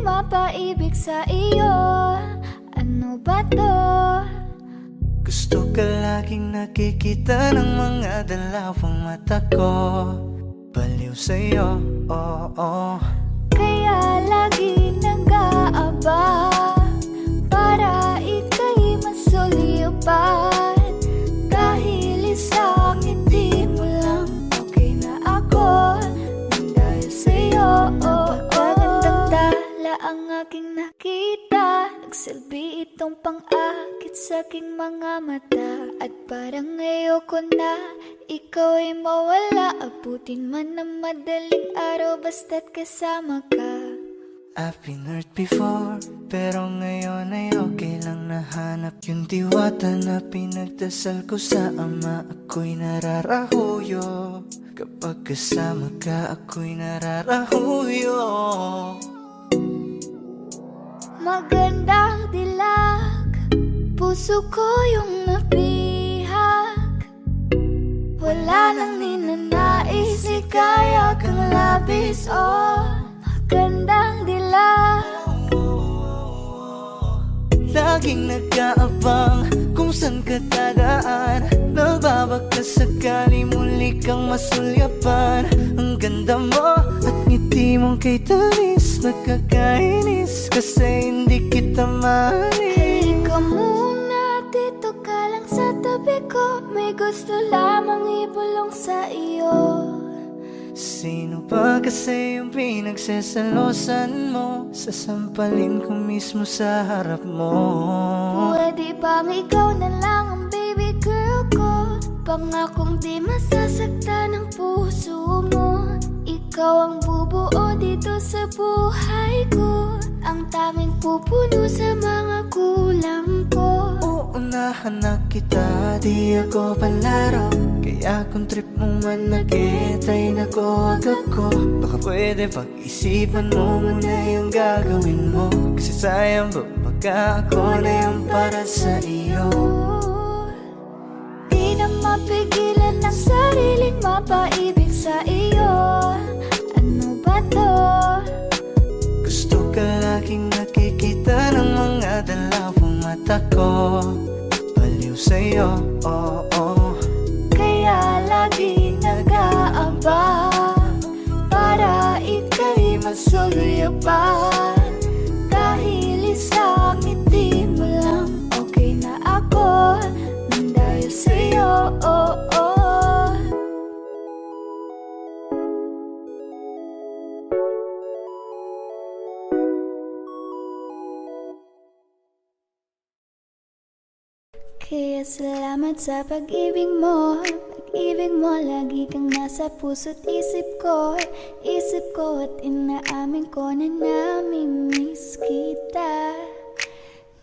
sariling mapaibig sa iyo. Ano ba to? Gusto ka laging nakikita ng mga dalawang mata ko. Baliw sa'yo, oo. Kaya lagi nag-aaba para ika'y masulipan. Dahil isang ngiti mo lang, okay na ako nang dahil sa'yo. Napakagandang tala ang aking nakita. Nagsilbi itong pang-akit sa aking mga mata. At parang ayoko na ikaw ay mawala. Abutin man ng madaling araw basta't kasama ka. I've been hurt before, pero ngayon ay okay lang. Nahanap yung diwata na pinagdasal ko sa ama. Ako'y nararahuyo, kapag kasama ka ako'y nararahuyo. Magandang dilag, puso ko yung nabihag. Wala nang ninanais, ikaya kang labis. Oh, magandang dilag. Laging nag-aabang kung saan ka dadaan. Nagbabaka sakali muli kang masulyapan. Ang ganda mo at ngiti mong kay tamis. Nakakainis kasi hindi kita mahalin. Halika muna, dito ka lang sa tabi ko. May gusto lamang ibulong sa iyo. Sino ba kasi yung pinagsasalosan mo? Sasampalin ko mismo sa harap mo. Pwede bang ikaw na lang ang baby girl ko? Pangakong di masasaktan ang puso mo. Ikaw ang bubuo dito sa buhay ko. Ang tanging pupuno sa mga kulang ko. Uunahan na kita, di ako palaro. Kaya kung trip mo man nag-etay na ko ako. Baka pwede pag-isipan mo muna yung gagawin mo. Kasi sayang ba baka ako na yung para sa iyo. Di na mapigilan ng sariling mapaibig sa iyo. Ano ba to? Gusto ka laging nakikita ng mga dalawang mata ko. Baliw sa'yo, oo. Kaya lagi nag-aaba para ika'y masulipan. Dahil isang ngiti mo lang, okay na ako nang dahil sa'yo. Kaya salamat sa pag-ibig mo. Pag-ibig mo, lagi kang nasa puso't isip ko. Isip ko at inaamin ko na namimiss kita.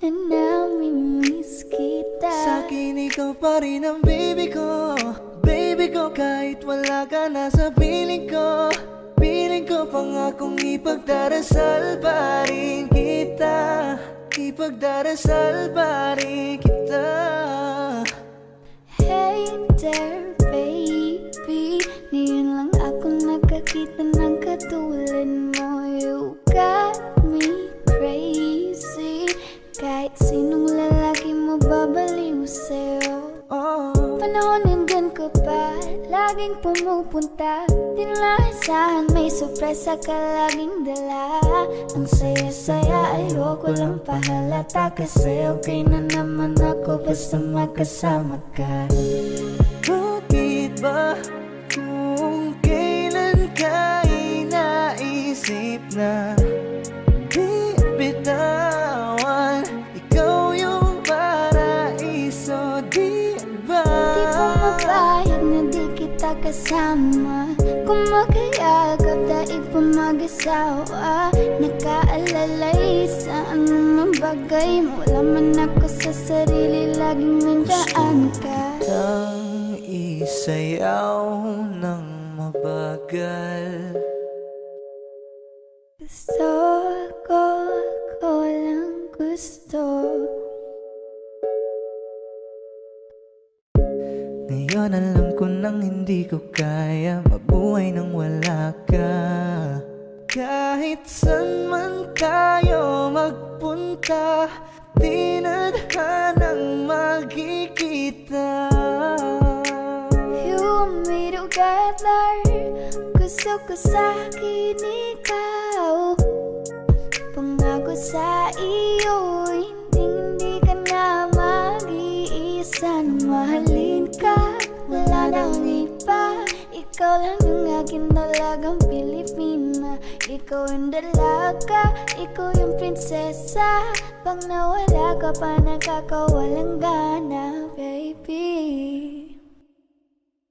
Na namimiss kita. Sa'kin ikaw pa rin ang baby ko. Baby ko kahit wala ka na sa piling ko. Piling ko pangakong ipagdarasal pa rin kita. Ipagdarasal pa rin kita. Hey there baby, ngayon lang ako nakakita ng katulad mo. You got me crazy. Kahit sinong lalaki mo babaliw sa'yo. Panahon nandyan ka pa, laging pumupunta. Di nalasahan, may sorpresa ka laging dala. Ang saya-saya, ayoko lang pahalata. Kasi okay na naman ako basta magkasama ka. Bakit ba kung kailan ka inaisip na bibitawan? Ikaw yung paraiso, di ba? Di ba mapayag na di kita kasama? Kung magkayagap, daig pa mag-asawa. Nakaalalay sa anumang bagay. Wala man ako sa sarili, laging nandyan ka. Ang isayaw ng mabagal. Gusto ko lang gusto. Ngayon alam ko nang hindi ko kaya mabuhay nang wala ka. Kahit saan man tayo magpunta, di na hanang magkikita. You want me together, gusto ko sa'kin ikaw. Pangako sa iyo, hindi ka na mag-iisa. Mahalin ka, wala nang iba. Ikaw lang yung akin talagang Pilipina. Ikaw yung dalaga, ikaw yung prinsesa. Pag nawala ka pa, nakakawalang gana, baby.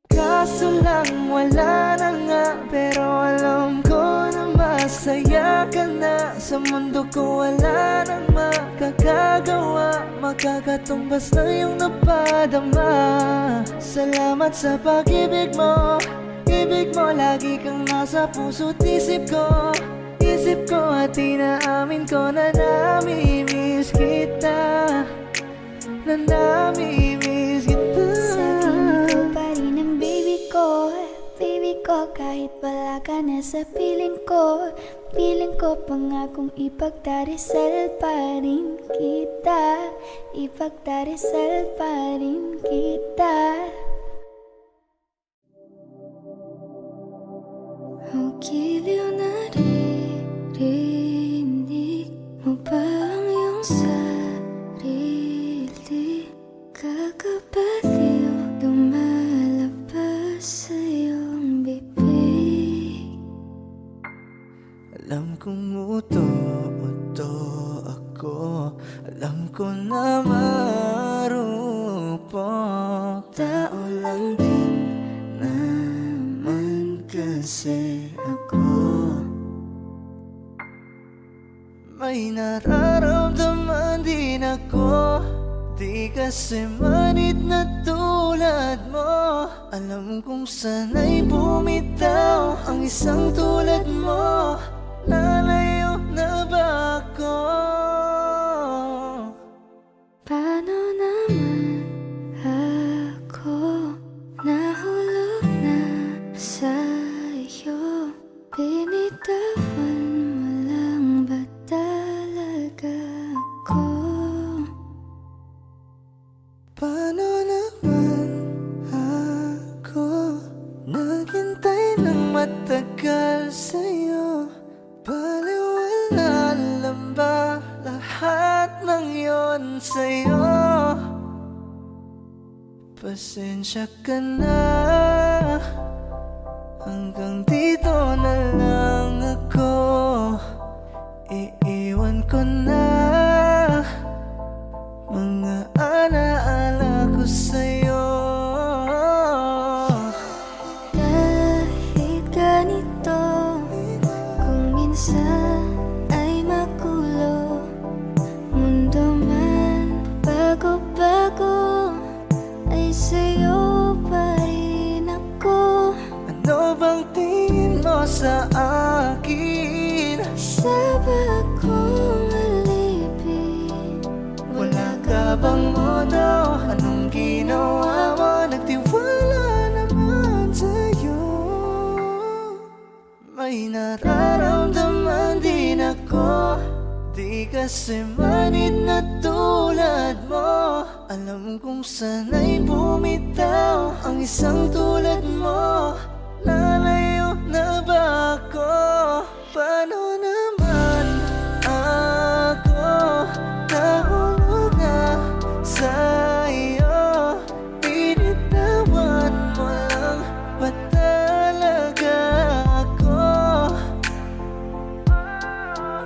Kaso lang wala na nga, pero alam ko na masaya ka na. Sa mundo ko wala nang makakagawa, makakatumbas na yung napadama. Salamat sa pag-ibig mo, ibig mo lagi kang nasa puso't isip ko. Isip ko at inaamin ko na namimiss kita, na namimiss kita. Sa'kin ikaw pa rin ang baby ko, baby ko. Kahit wala ka na sa piling ko, piling ko. Pangakong ipagdarasal pa rin kita, ipagdarasal pa rin kita. Ang giliw na naririnig mo ba ang iyong sarili? Kakabaliw, lumalabas sa iyong bibig. Alam kong uto-uto ako, alam ko na marupok. Tao lang din naman kasi ako. May nararamdaman din ako, di kasi manid na tulad mo. Alam kong sana'y bumitaw ang isang tulad mo. Lalayo na ba ako? Paano naman ako nahulog na sa'yo? Binitawan mo lang ba talaga ako? Paano naman ako naghintay ng matagal sa'yo? Baliwala lang ba lahat ng yon sa'yo? Pasensya ka na, hanggang dito na lang ako. Iiwan ko na mga alaala ko sa'yo. Kahit ganito, kung minsan ay magulo, mundo man bago-bago, ay sa'yo pa rin ako. Ano bang tingin mo sa akin? Sa bagong alipin, Wala ka bang modo? Anong ginawa mo? Nagtiwala naman sa'yo. May nararamdaman din ako, di kasi manid na tulad mo. Alam kong sana'y bumitaw ang isang tulad mo. Lalayo na ba ako? Paano naman ako nahulog na sa'yo? Binitawan mo lang ba talaga ako?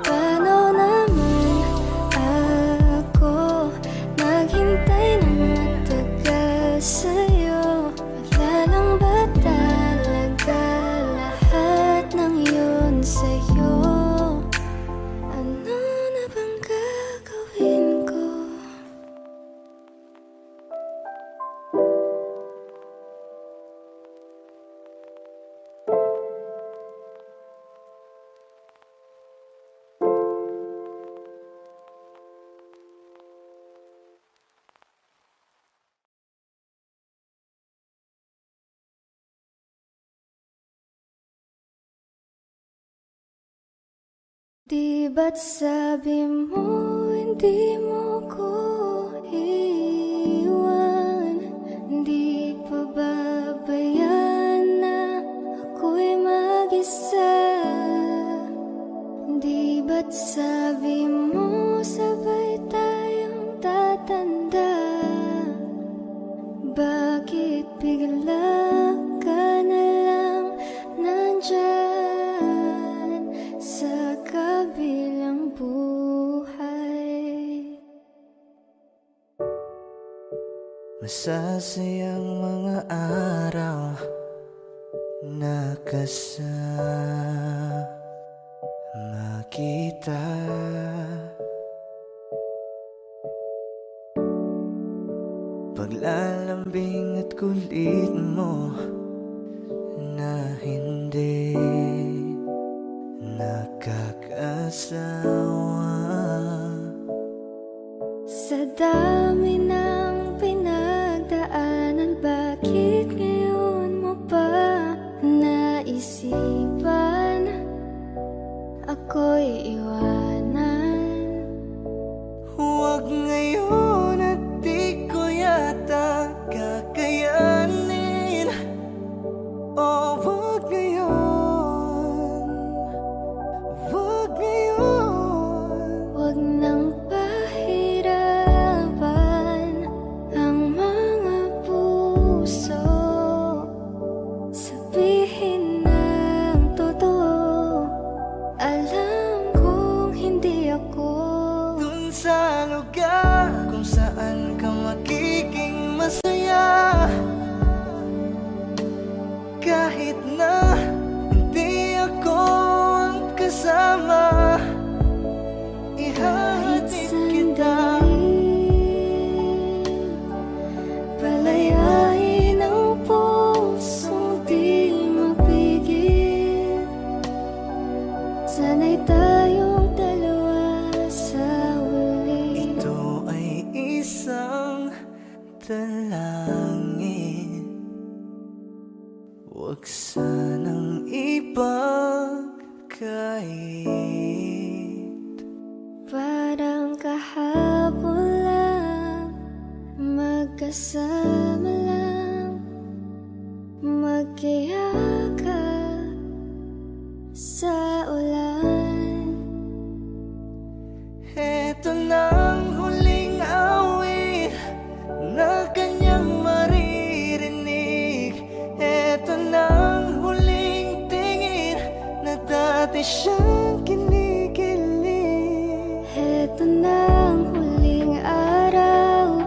paano naman ako naghintay ng matagal sa'yo? Wala lang ba talaga Di ba't sabi mo hindi mo ko iwan? Di pa babayan na ako'y mag-isa? Di ba't sabi mo sabay tayong tatanda? Bakit bigla ka na lang nandyan sa kabilang buhay? Masasayang mga araw na kasama kita. Paglalambing at kulit mo na hindi nakakasawa. Sa dami ng pinagdaanan, bakit ngayon mo pa naisipan ako'y iwanan? Huwag ngayon at di ko yata kakayanin. Oh, huwag ngayon, huwag ngayon. Huwag nang pahirapan ang mga puso. Sabihin ng totoo, alam kong hindi ako Dun sa lugar kung saan ka magiging masaya, kahit na hindi ako ang kasama, kahit ihahatid kita. sandali. Palayain ang pusong di mapigil. Sana'y tayong dalawa sa huli. Ito ay isang dalangin, huwag sanang ipagkait. Parang kahapon lang, magkasama lang, magkayakap sa ulan. Eto nang huling awit na kanyang maririnig. Eto nang huling tingin na dati siyang kinikilig. Heto na ang huling araw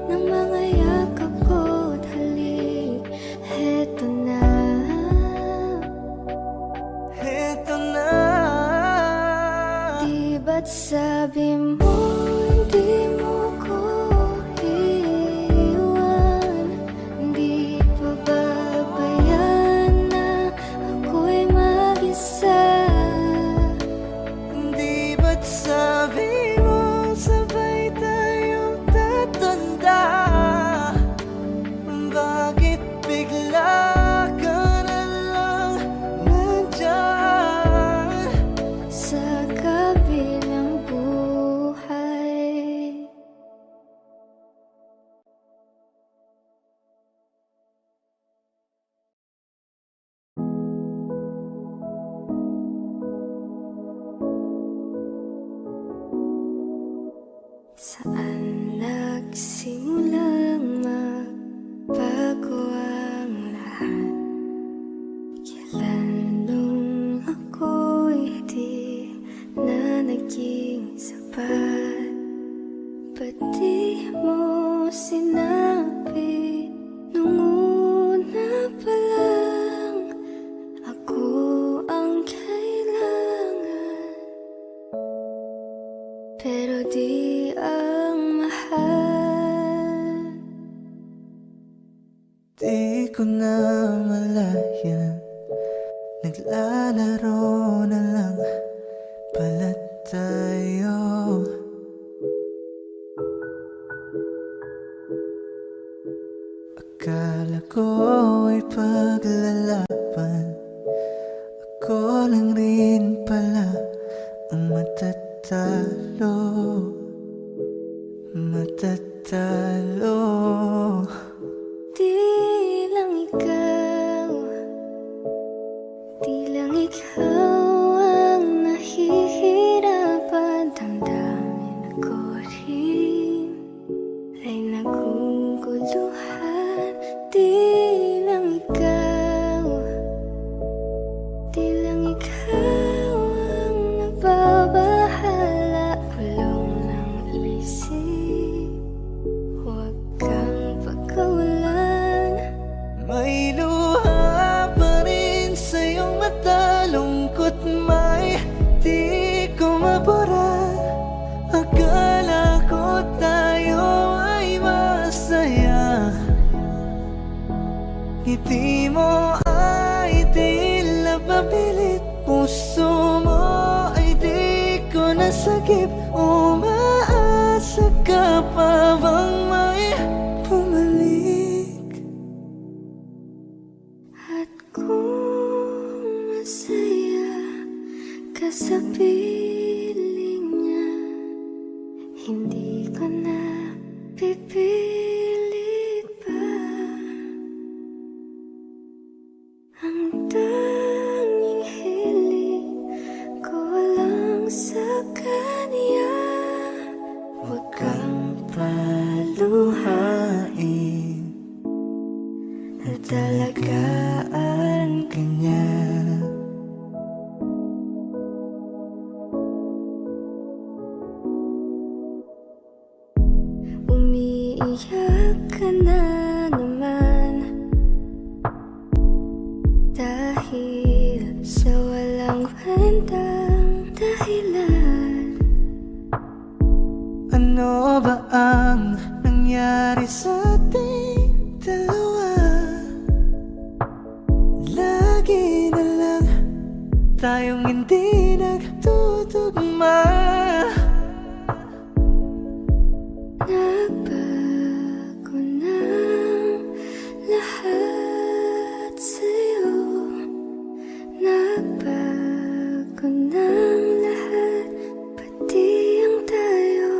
ng mga yakap ko't halik. Heto na. Eto na. Di ba't sabi mo hindi mo ko iwan? Di pa babayan na ako'y mag-isa? Di ba't sabi mo sabay tayong tatanda? Bakit bigla ka na lang nandyan Sa kabilang buhay? Saan nagsimulang magbago ang lahat? Kailan nung ako'y di na naging sapat? Ba't di mo sinabi nung una pa lang ako ang kailangan? Pero di ang mahal. Di ko na malayan, naglalaro na lang pala tayo. Akala ko ay paglalaban, ako lang rin pala ang talo. Di lang ikaw, di lang ikaw ang nahihirapan. Damdamin ko rin ay naguguluhan. Di lang ikaw, di lang ikaw ang nagbabahala. Bulong ng isip, huwag kang pagkawalan. May luha pa rin sa iyong mata, lungkot may di ko mabura. Akala ko tayo ay masaya, ngiti mo ay tila papilit, puso mo ay di ko nasagip. Umaasa ka pa bang may bumalik? At kung masaya ka sa piling niya, hindi ko na pipilit pa. Ang tanging hiling ko lang sa kanya, huwag kang paluhain, natalagaan ka niya. umiiyak ka na naman dahil sa walang kwentang dahilan. Ano ba ang nangyari sa ating dalawa? Lagi na lang tayong hindi nagtutugma. Nagbago ng lahat sa'yo, nagbago ng lahat, pati ang tayo.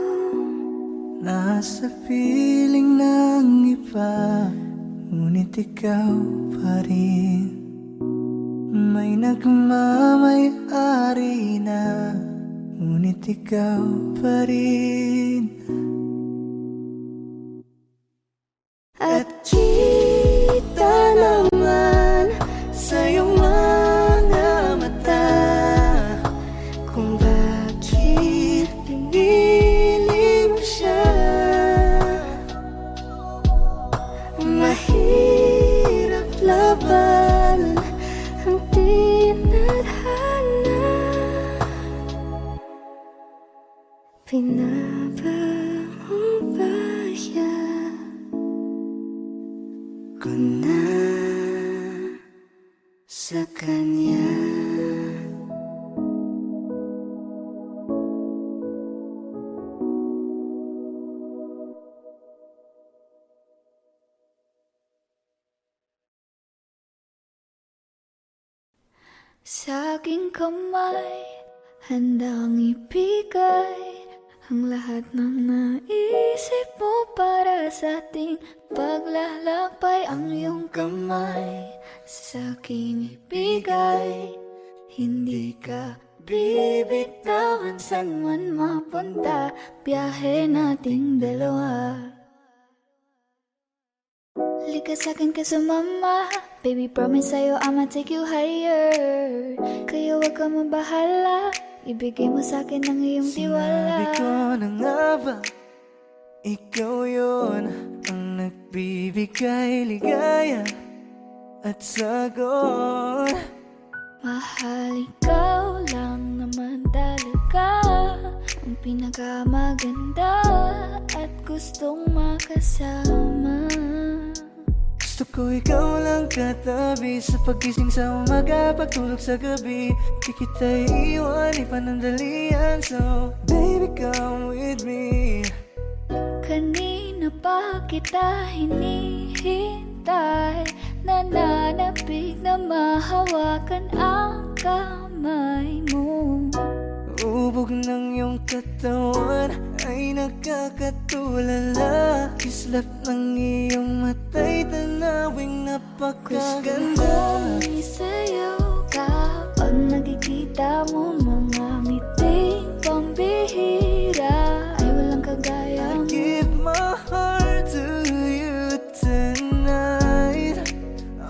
Nasa piling ng iba, ngunit ikaw pa rin. May nagmamay-ari na, ngunit ikaw pa rin. At kita naman sa iyong mga mata kung bakit pinili mo siya. Mahirap labanan ang tinadhana. Pinaba mo ba siya? Ko na sa kanya. Sa aking kamay, handang ibigay ang lahat ng naisip mo para sa ating paglalakbay. Ang iyong kamay sa aking ibigay, hindi ka bibitawan saan man mapunta. Biyahe nating dalawa. Lika sa'kin ka sumama, baby promise sa'yo I'ma take you higher. Kaya wag ka mabahala, ibigay mo sa'kin ang iyong tiwala. Sinabi ko na nga ba, ikaw yun ang nagbibigay ligaya at sagot. Mahal, ikaw lang naman talaga ang pinakamaganda at gustong makasama. Gusto ko ikaw lang katabi, sa pagising sa umaga, pagtulog sa gabi. Di kita iiwan, ipanandalian. So baby come with me. Kanina pa kita hinihintay, nananapig na mahawakan ang kamay mo. Ubog ng iyong katawan ay nakakatulala. islap ng iyong mata'y tanawing Gusto napakaganda. kong isayaw ka pag nakikita mo mga ngiting pambihira ay walang kagaya mo. Give my heart to you tonight.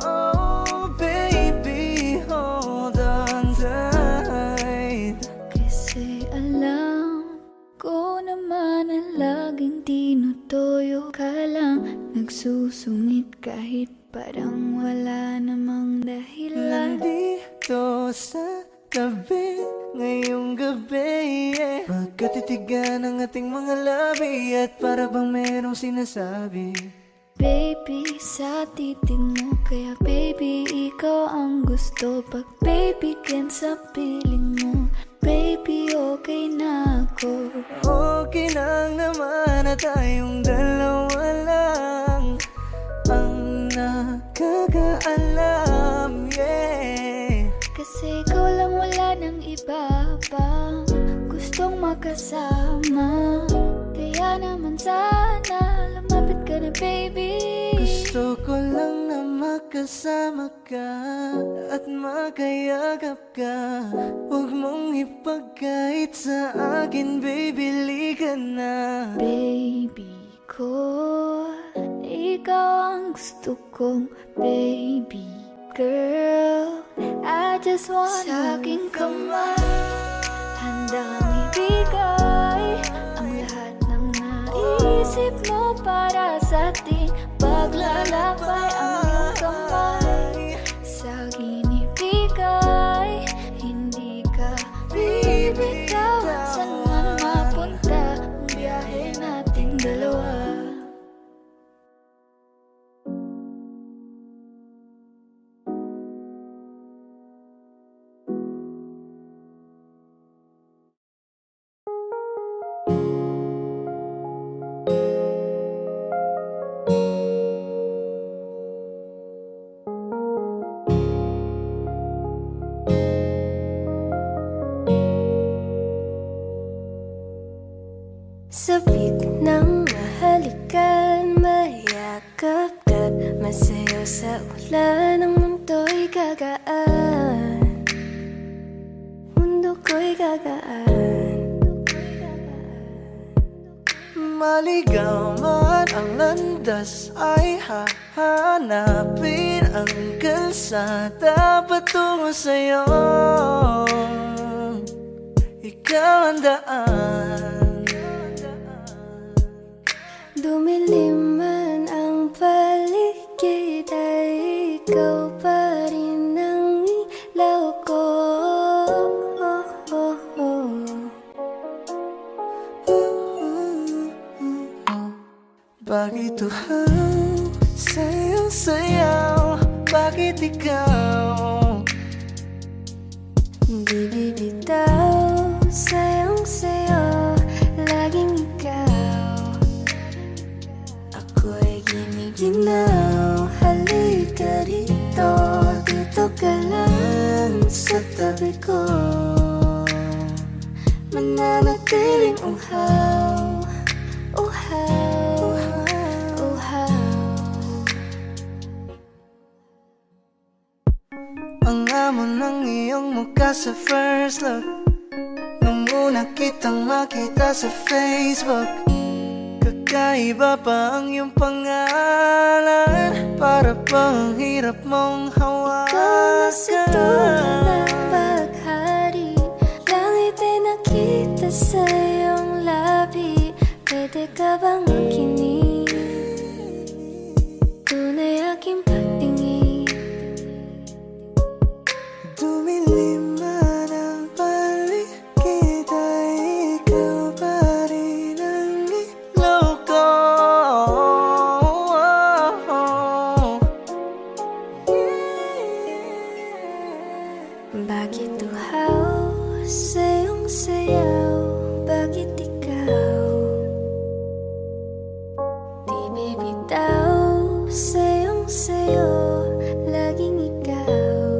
Oh baby, hold on tight. Kasi alam ko naman na laging tinutoyo ka lang, nagsusungit kahit parang wala namang dahilan. Nandito sa tabi ngayong gabi, yeah. Magkatitigan ang ating mga labi at para bang merong sinasabi. Baby, sa titig mo, kaya baby, ikaw ang gusto. Pag baby, can sa piling mo, baby, okay na ako. Okay lang naman na tayong dalawa lang ang nakakaalam, yeah. Kasi ikaw lang, wala nang iba pang gustong makasama. Kaya naman sana lumapit ka na, baby. Gusto ko lang na makasama ka at makayagap ka. Huwag mong ipagkait sa akin, baby, lika na. Baby ko, ikaw ang gusto kong baby girl. I just wanna sa aking kamay handang ibigay ang lahat ng naisip mo para sa ating paglalakbay. Ang iyong kamay sa akin ibigay, hindi ka bibitawan. Saan man mapunta ang biyahe nating dalawa. Sabik ng mahalikan, mayakap ka't masayaw sa ulan. Ang mundo'y gagaan, mundo ko'y gagaan. Maligaw man ang landas ay hahanapin ang kalsada patungo sa'yo. Ikaw ang daan. Dumilim man ang paligid ay ikaw pa rin ang ilaw ko. Bakit uhaw, sayaw-sayaw, bakit ikaw? Di bibitaw, sayang-sayo, laging ikaw. Ako'y giniginaw, halika rito, dito ka lang sa tabi ko. Mananatiling uhaw, uhaw, uhaw. Ang amon ng iyong mukha sa first look, nung una kitang makita sa Facebook. Kakaiba pa ang iyong pangalan, para bang hirap mong Ikaw na sa dulo ng hawakan. paghari, langit ay nakita sa iyong labi. Pwede ka bang makinig? Tunay aking pagtingin. Dumilim man ang paligid ay ikaw pa rin ang ilaw ko. Bakit uhaw sa iyong sayaw? Bakit ikaw di bibitaw sa iyong sayo? Laging ikaw.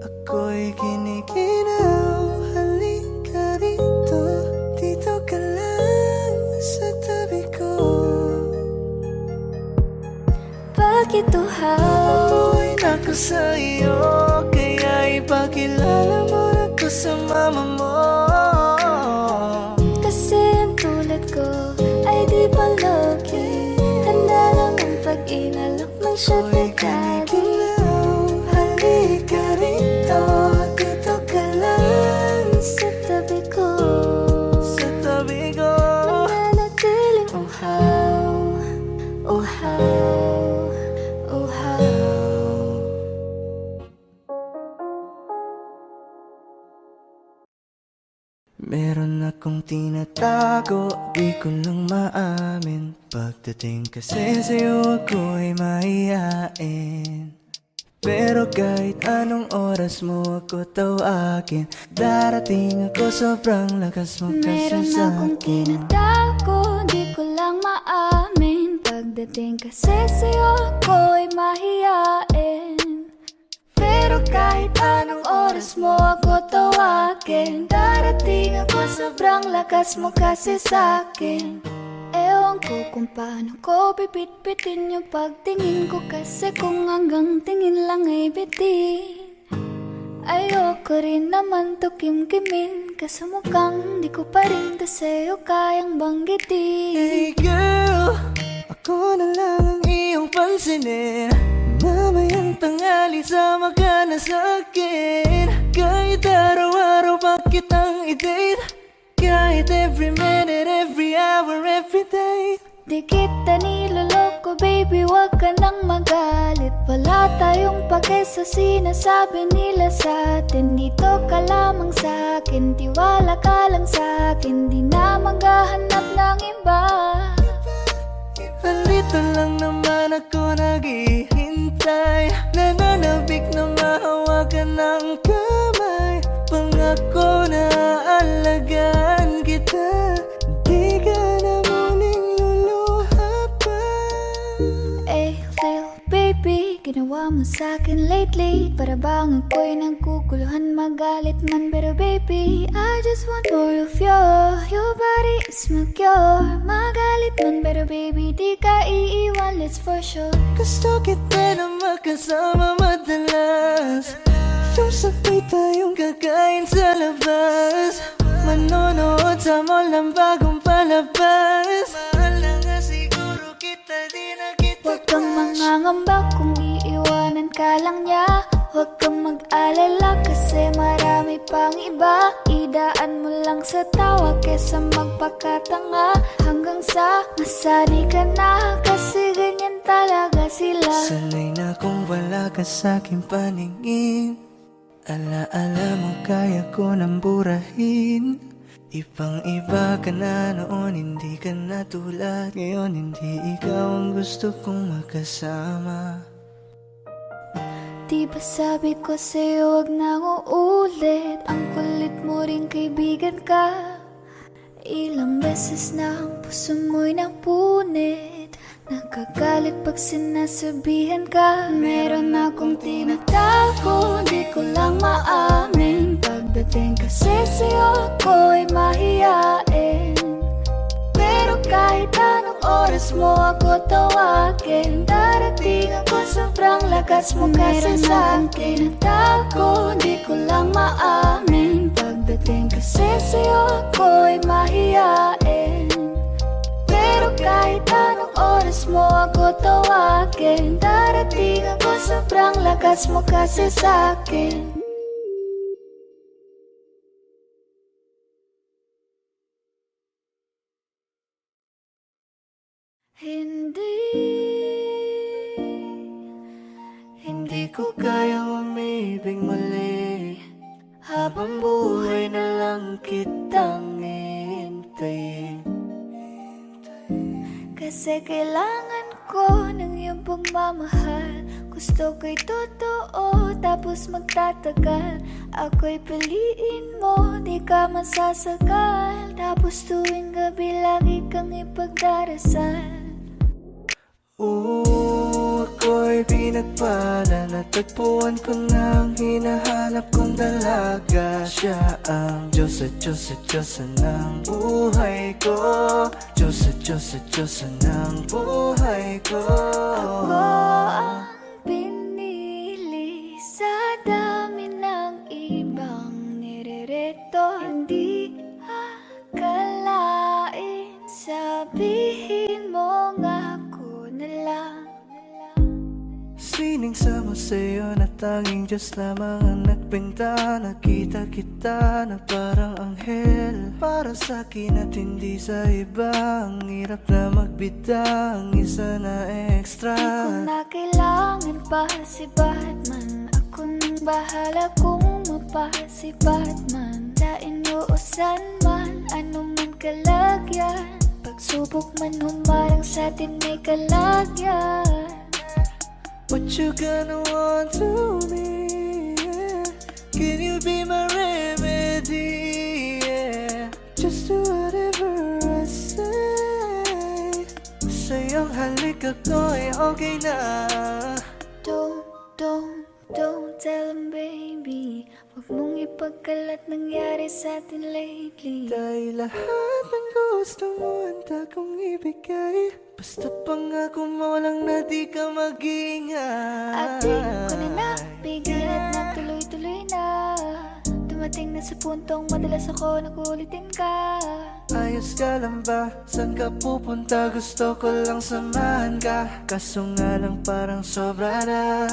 Ako'y giniginaw, halika rito, dito ka lang sa tabi ko. bakit uhaw? Ako'y nako sa'yo, kaya ipakilala mo na ko sa mama mo. Kasi ang tulad ko ay di palugi, handa lang ang pag-inalok ng shot na daddy. Halika rito, dito ka lang Sa tabi ko, sa tabi ko. mananatiling uhaw, uhaw, uhaw. Meron akong tinatago, di ko lang maamin. Pagdating kasi sa'yo ako'y mahihain. Pero kahit anong oras mo ako tawagin, darating ako, sobrang lakas mo kasi Meron sa'kin. akong tinatago, di ko lang maamin. Pagdating kasi sa'yo ako'y mahihain. Pero kahit anong oras mo ako tawagin, darating ako, sobrang lakas mo kasi sa'kin. Ewan ko kung paano ko bibit-bitin yung pagtingin ko, kasi kung hanggang tingin lang ay bitin. Ayoko rin naman to kim-kimin, kaso mukhang di ko pa rin to sa'yo kayang banggitin. Hey girl, ako na lang ang iyong pansinin. Mamayang tanghali sama ka na sa'kin. Kahit araw-araw pa kitang i-date, kahit every minute, every hour, every day. Di kita niloloko baby, wag ka nang magalit. Wala tayong pake sa sinasabi nila sa'tin. Dito ka lamang sa'kin, tiwala ka lang sa'kin. Di na maghahanap ng iba. Nandito lang naman ako naghihintay, nananabik na mahawakan ng kamay. Pangako na alagaan kita, di ka na muling luluha pa. Eh, little baby, ginawa mo sa'kin lately. Para bang ako'y nagkukuluhan, magalit man. Pero baby, I just want more of you. Your body is my cure. Magalit man, pero baby, di ka iiwan, let's for sure. Gusto kita na makasama madalas, yung sabay tayong kakain sa labas, manonood sa mall ng bagong palabas. Mahal na nga siguro kita, di na kita Huwag kang mangangamba kung iiwanan ka lang niya. Huwag kang mag-alala kasi marami pang iba. Idaan mo lang sa tawa kesa magpakatanga, hanggang sa masanay ka na, kasi ganyan talaga sila. sanay na kung wala ka sa'king paningin. Alaala mo kaya ko nang burahin. Ibang iba ka na noon, hindi ka na tulad ngayon. Hindi ikaw ang gusto kong makasama. Di ba sabi ko sa'yo wag na uulit? Ang kulit mo rin kaibigan ka. Ilang beses na ang puso mo'y napunit. Nakagalit pag sinasabihan ka. Meron akong tinatago, di ko lang maamin. Pagdating kasi sa'yo ako'y mahihain. Pero kahit anong oras mo ako tawagin, darating ako, sobrang lakas mo kasi sa'kin. Tinatago, di ko lang maamin. Pagdating kasi sa'yo ako'y mahihain. Pero kahit anong oras mo ako tawagin, darating ako, sobrang lakas mo kasi sa'kin. Hindi ko kayang umibig muli, habang buhay na lang kitang hintayin. Kasi kailangan ko ng iyong pagmamahal. Gusto ko'y totoo, tapos magtatagal. Ako'y piliin mo, di ka masasagal. Tapos tuwing gabi lagi kang ipagdarasal. Ako'y pinagpala na Natagpuan ko na ang hinahanap kong dalaga. Siya ang Diyos at Diyos at Diyosa ng buhay ko. Diyos at Diyos at Diyosa ng buhay ko. Ako ang pinili sa dami ng ibang nirerito. Hindi akalain, sabihin mo nga ako na lang. Sining sama sa'yo na tanging Diyos lamang ang nagbenta. Nakita kita na parang anghel para sa'kin at hindi sa iba. Ang hirap na magbita, ang isa na extra. Di ko na kailangan pa si Batman. Ako nang bahala kung mapasi Batman. Sa inyo o san man, ano man kalagyan. Pagsubok man humarang sa atin may kalagyan. What you gonna want to me, yeah? Can you be my remedy, yeah? Just do whatever I say. Sa'yong halik ako ay okay na. Don't tell him baby. Huwag mong ipagkalat nangyari sa atin lately. Dahil lahat ng gusto mo handa kong ibigay. Basta pangako mo lang na di ka mag-ingay. At di ko na napigil at nagtuloy-tuloy na. Dumating na sa puntong madalas ako nakulitin ka. Ayos ka lang ba? Saan ka pupunta? Gusto ko lang samahan ka. Kaso nga lang parang sobra na.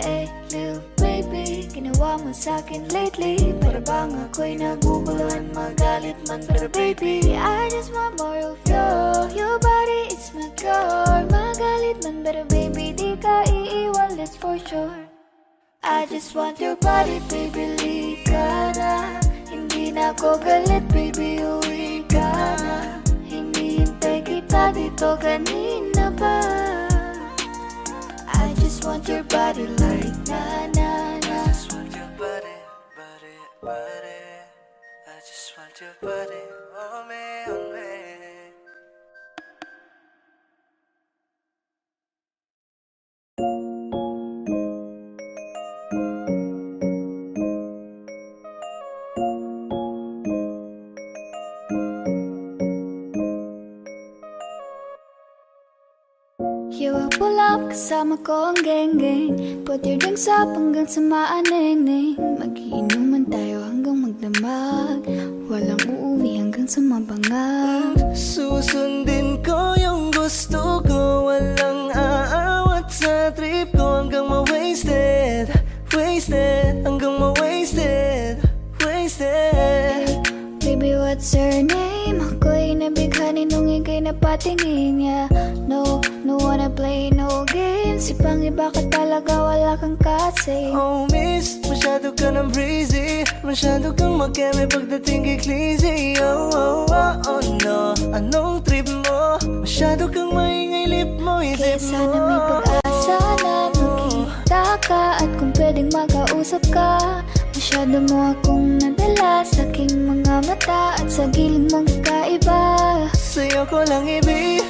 Eh, little baby, ginawa mo sa'kin lately. Para bang ako'y naguguluhan, magalit man. Pero baby, I just want more of you. Your body is my cure. Magalit man, pero baby, di ka iiwan, that's for sure. I just want your body, baby, lika na. Hindi na ako galit, baby, uwi ka na. Hinihintay kita dito kanina pa. I just want your body like na na na. I just want your body, body, body. I just want your body, on me, on me. Yawa pulap kasama ko ang geng-geng. Put your drinks up hanggang sa maaneng-neng. Mag-iinuman tayo hanggang magdamag. Walang uuwi hanggang sa mabangag. Susundin ko yung gusto ko. Walang aawat sa trip ko. Hanggang ma-wasted, wasted. Hanggang ma-wasted, wasted. Baby, what's your name? Ako'y nabighanin nung ika'y napatingin niya. No wanna play no games. Ibang iba ka talaga, wala kang kasi. Oh miss, masyado ka ng breezy. Masyado kang mag-eme pagdating kay Clizzy. Oh no, anong trip mo? Masyado kang maingay, lip mo, Kaya isip sana may mo. pag-asa na magkita ka. At kung pwedeng makausap ka. Masyado mo akong nadala sa aking mga mata. At sa giling mong kakaiba. Sa'yo ko lang ibibigay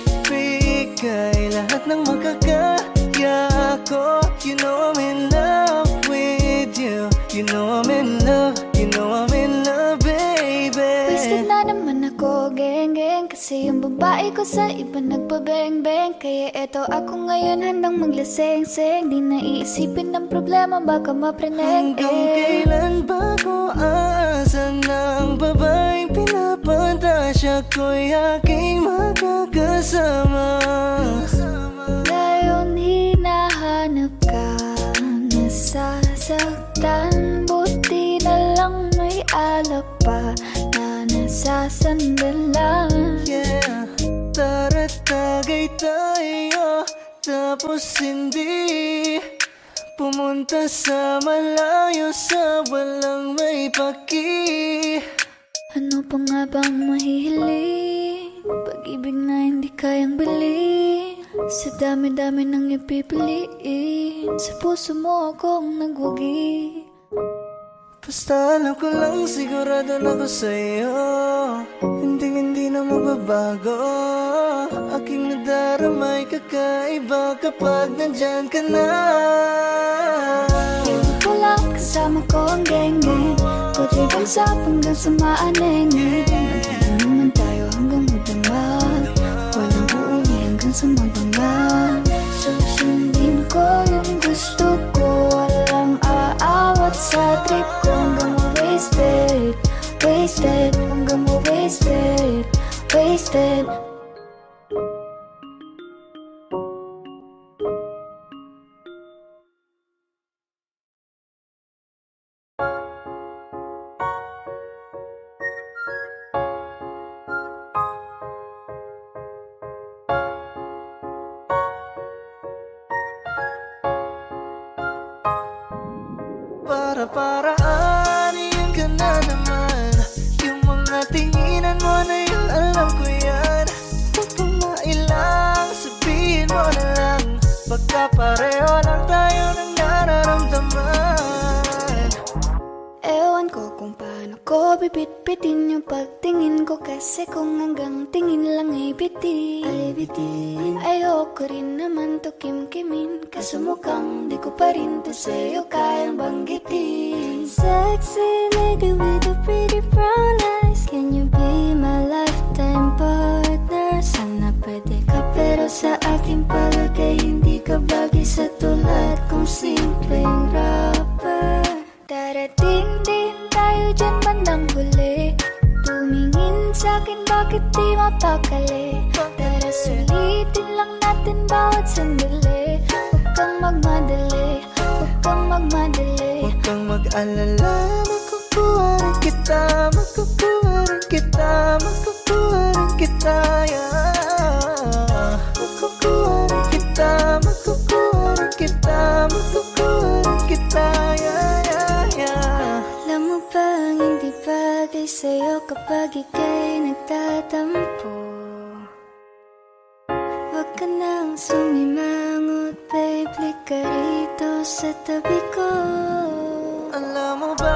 lahat ng magkakaya ko. You know I'm in love with you. You know I'm in love, you know I'm in love, baby. Wasted na naman ako, geng-geng. Kasi yung babae ko sa iba nagpabeng-beng. Kaya eto ako ngayon handang maglaseng-seng. Di na iisipin ng problema, baka mapreneng. Hanggang kailan ba ko aasa ng babaeng pinapantasya ko'y aking makakasama? Ngayon hinahanap ka, nasasaktan. Buti na lang may alak pa na nasasandalan. Yeah, tara tagay tayo. Tapos hindi pumunta sa malayo, sa walang may paki. Ano pa nga bang mahihiling? Pag-ibig na hindi kayang bilhin. Sa dami-dami nang ipipiliin. Sa puso mo akong nagwagi. Basta alam ko lang, sigurado na ko sa'yo. Hindi na magbabago. Aking nadaramay kakaiba kapag nandyan ka na. Ito lang kasama ko ang geng-geng, Koto'y bagsap hanggang sa maaneng-eng. Magiging naman tayo hanggang magdamag, walang uuwi hanggang sa magbangag. Susundin ko yung gusto ko, walang aawat sa trip ko. Hanggang ma-wasted, wasted, hanggang ma-wasted, wasted. Para-paraan, yan ka na naman. Yung mga tinginan mo na yun, alam ko yan. Huwag kang mailang, sabihin mo na lang. Pagkapareho lang tayo ng nararamdaman. Ewan ko kung paano ko bibit-bitin yung pagtingin ko, kasi kung hanggang tingin lang ay bitin. Ayoko rin naman to kim-kimin, kaso mukhang di ko pa rin to sa'yo kayang banggitin. Sexy lady with a pretty brown eyes, can you be my lifetime partner? Sana pwede ka, pero sa aking palagay hindi ka bagay sa tulad kong simpleng rapper. Darating din tayo dyan bandang huli, tumingin sa'kin bakit di mapakali. Tara sulitin lang natin bawat sandali, huwag kang magmadali, huwag kang magmadali. Huwag kang mag-alala, makukuha rin kita, makukuha rin kita, makukuha rin kita, yeah. Makukuha rin kita, makukuha rin kita, makukuha rin kita, yeah, yeah, yeah. Alam mo bang hindi bagay sa'yo kapag ika'y nagtatampo? Huwag ka nang sumimangot, babe, lika rito sa tabi ko. Alam mo ba,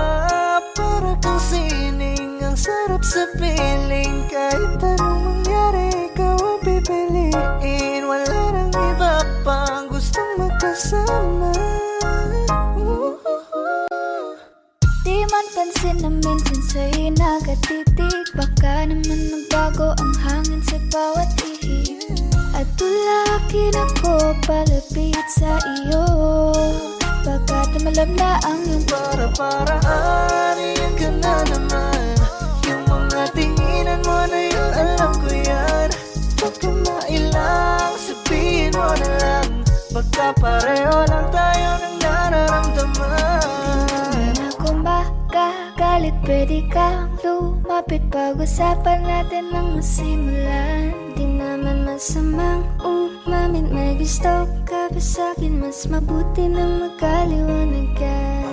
para kang sining, ang sarap sa piling. Kahit anong mangyari, ikaw ang pipiliin. Wala nang iba pang gustong magkasama. Di man pansin na minsan sa'yo nakatitig, baka naman nagbago ang hangin sa bawat ihip. At tulakin ako palapit sa iyo, baka tumalab na ang iyong Para-paraan, yan ka na naman. Yung mga tinginan mo na yun, alam ko yan. Huwag kang mailang, sabihin mo na lang. Pagkapareho lang tayo ng nararamdaman. na kung makagalit, pwede kang lumapit, pag-usapan natin ang masimulan. Di naman masamang umamin, may gusto ka ba sa'kin? Mas mabuti na magkaliwanagan.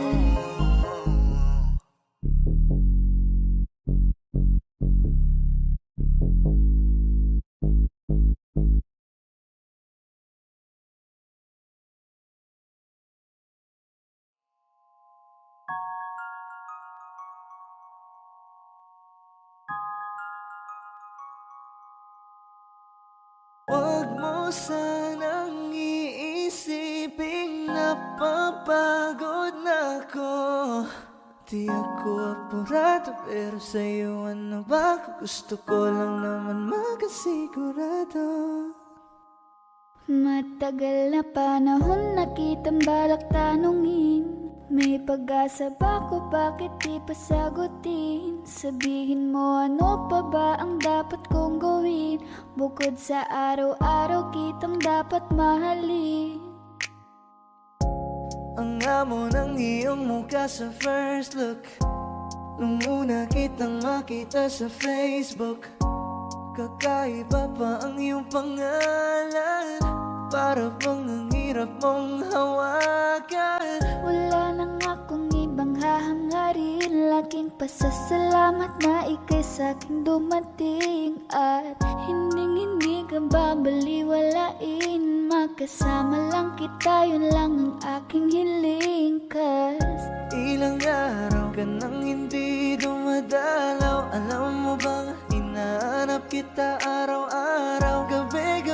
Huwag mo sanang iisiping napapagod na ako. Di ako apurado, pero sa'yo ano ba? Gusto ko lang naman makasigurado. Matagal na panahon na kitang balak tanungin, may pag-asa ba ko, bakit di pa sagutin? Sabihin mo ano pa ba ang dapat kong gawin, bukod sa araw-araw kitang dapat mahalin. Ang amo ng iyong mukha sa first look, nung una kitang makita sa Facebook. Kakaiba pa ang iyong pangalan, para bang ang hirap mong hawakan. Wala nang akong ibang hahangarin, laking pasasalamat na ika'y sa'king dumating. At hindi ka babaliwalain, makasama lang kita, yun lang ang aking hiling. Cause Ilang araw ka nang hindi dumadalaw. Alam mo bang hinahanap kita araw-araw, gabi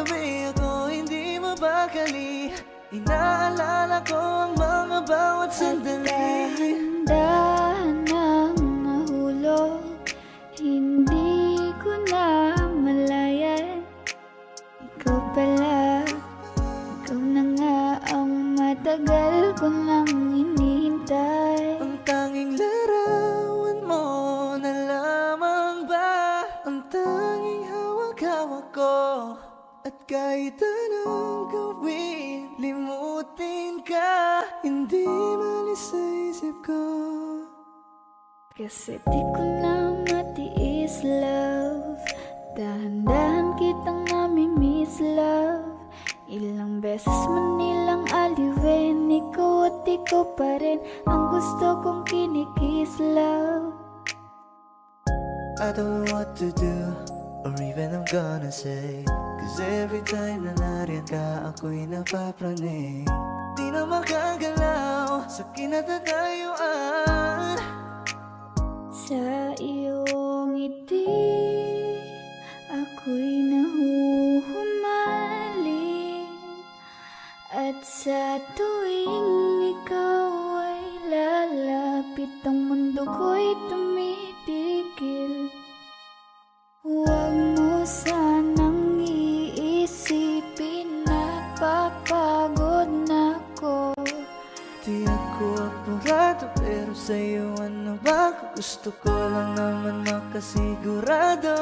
nagmamadali. Inaalala ko ang mga bawat sandali. Dahan ang nahulog, hindi ko na malayan. Ikaw pala, ikaw na nga ang matagal ko nang hinihintay. Ang tanging larawan mo na lamang ba ang tanging hawak-hawak ko. At kahit anong gawin, limutin ka, hindi malis sa isip ko. Kasi di ko na matiis, love. Dahan-dahan kitang nami-miss, love. Ilang beses man nilang aliwin, ikaw at ikaw pa rin ang gusto kong kinikis, love. I don't know what to do, or even I'm gonna say. Cause every time na nariyan ka, ako'y napapraning. Di na makagalaw sa kinatatayuan. Sa iyong ngiti, ako'y nahuhumaling. At sa tuwing ikaw ay lalapit, ang mundo ko'y tumitigil. Huwag mo sanang iisipin na papagod na ako. Di ako apurado, pero sa'yo ano ba? Kung gusto ko lang naman makasigurado.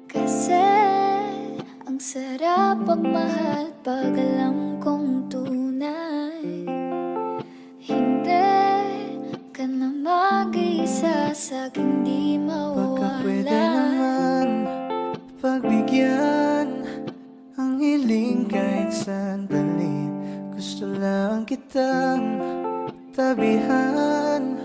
Kasi ang sarap pagmahal pag alam kong tunay. Hindi ka na mag-iisa sa'king di Baka pwede mawala. naman pagbigyan ang hiling kahit sandali. Gusto lang kitang tabihan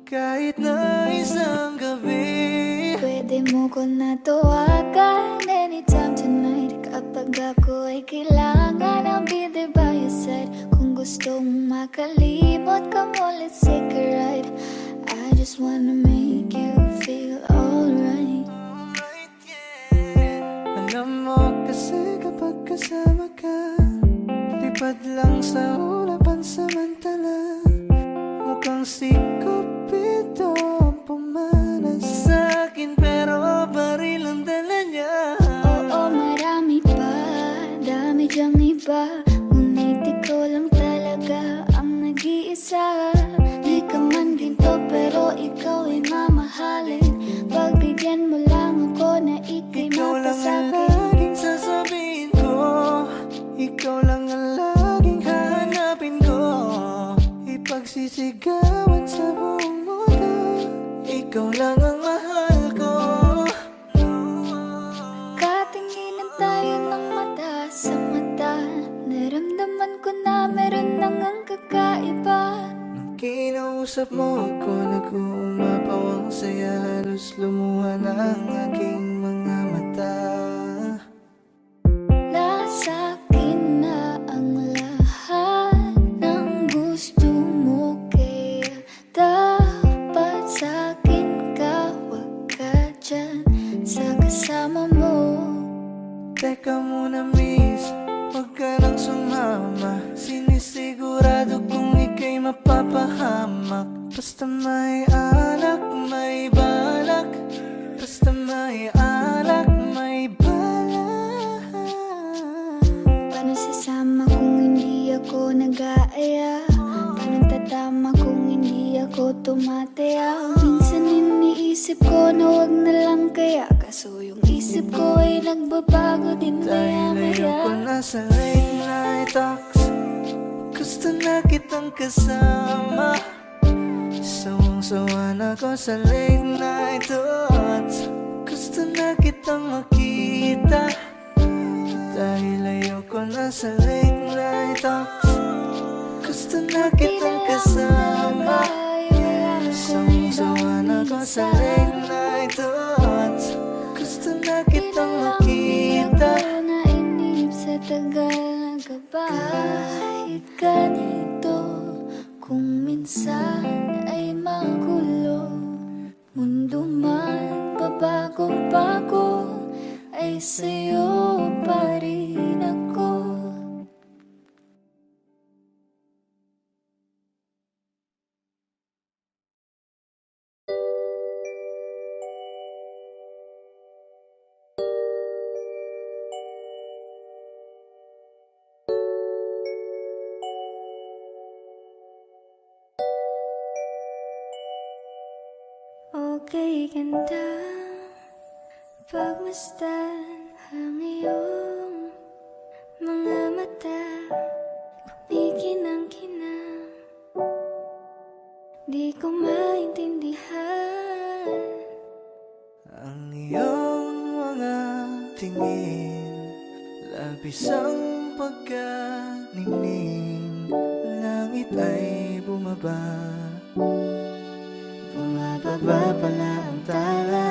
kahit na isang gabi. Pwede mo ko na tawagan anytime tonight. Kapag ako ay kailangan, I'll be there by your side. Kung gusto mong makalimot, come on, let's take a ride. I just wanna make you feel alright. Alright, yeah. Alam mo kasi kapag kasama ka, lipad lang sa ulapan samantala. Mukhang si Cupido ang pumanas sa'kin, pero baril ang dala niya. Oo, marami pa, dami dyang iba. Ngunit ikaw lang talaga ang nag-iisa. Di ka man ginto pero ikaw ay mamahalin. Pagbigyan mo lang ako na ika'y Ikaw lang ang mapasakit. laging sasabihin ko, ikaw lang ang laging hahanapin ko. Ipagsisigawan sa buong mundo, ikaw lang ang mahal ko. Katinginan tayo ng mata sa mata. Naramdaman ko na meron nang ang kakaiba. Nung kinausap mo ako, nag-uumapaw ang saya. Halos lumuha na ang aking mga mata. Nasa akin na ang lahat ng gusto mo, kaya dapat sa akin ka, wag ka dyan sa kasama mo. Teka muna miss, huwag ka nang sumama. Sinisigurado kung ika'y mapapahamak. Basta may alak, may balak. Basta may alak, may balak. Paano sasama kung hindi ako nag-aaya? Paano tatama kung hindi ako tumataya? Minsan iniisip ko na wag na lang kaya, kaso yung isip ko ay nagbabago din Dahil ayoko maya-maya. na sa late night talks, gusto na kitang kasama. Sawang-sawa na ko sa late night thoughts, gusto na kitang makita. Dahil ayoko na sa late night talks, gusto na kitang kasama. sa late night thoughts. Gusto na kitang makita. Ako nainip sa tagal na gaba. Kahit ganito, kung minsan ay magulo, mundo man pabago-bago, ay sa'yo pa rin ako. Okay, ganda pagmasdan ang iyong mga mata. Kumikinang-kinang, di ko maintindihan Ang iyong mga tingin, labis ang pagkaningning. Langit ay bumaba, bumababa pala ang tala.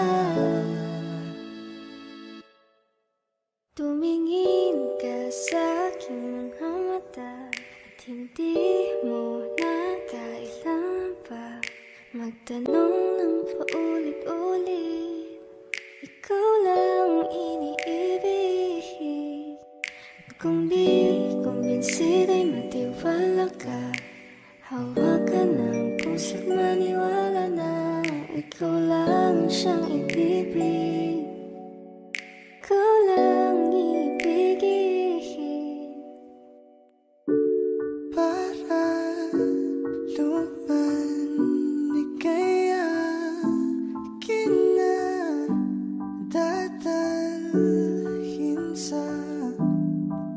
Tumingin ka sa aking mga mata at hindi mo na kailangan pa magtanong ng paulit-ulit. Ikaw lang iniibig. At kung di kumbinsido'y matiwala ka, hawakan ng puso't maniwala na ikaw lang siyang ibibig. Ikaw lang ibigin. Para luman kaya kinadadalhin sa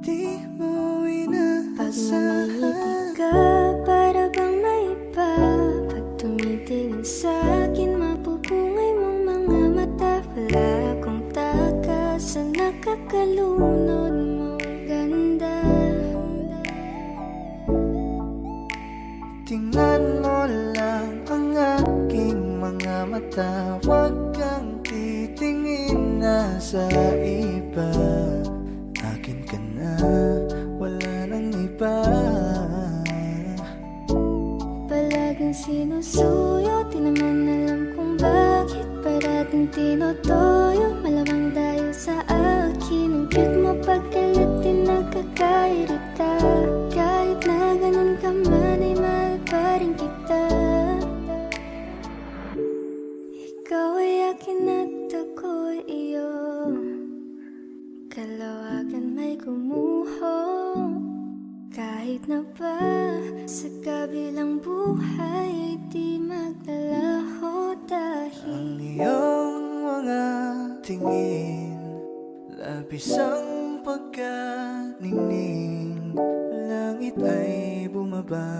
di mo Pag inaasahan. namimiti ka, para bang may iba. Pag tumitingin sa akin, mapupungay mong mga mata. Wala akong takas sa nakakalunod mong ganda. Tingnan mo lang ang aking mga mata. Huwag kang titingin na sa iba. Akin ka na, wala nang iba. Palaging sinusuyo, di naman alam kung bakit. Parating tinotoyo, malamang dahil sa akin. Ang cute mo pagkalat, di nagkakairita. Kahit na ganun ka man, ay mahal pa rin kita. Ikaw ay akin at ako'y iyo. Kalawagan may gumuho. Kahit na ba sa kabilang buhay ay di maglalaho dahil Ang iyong mga tingin, labis ang pagkaningning. Langit ay bumaba,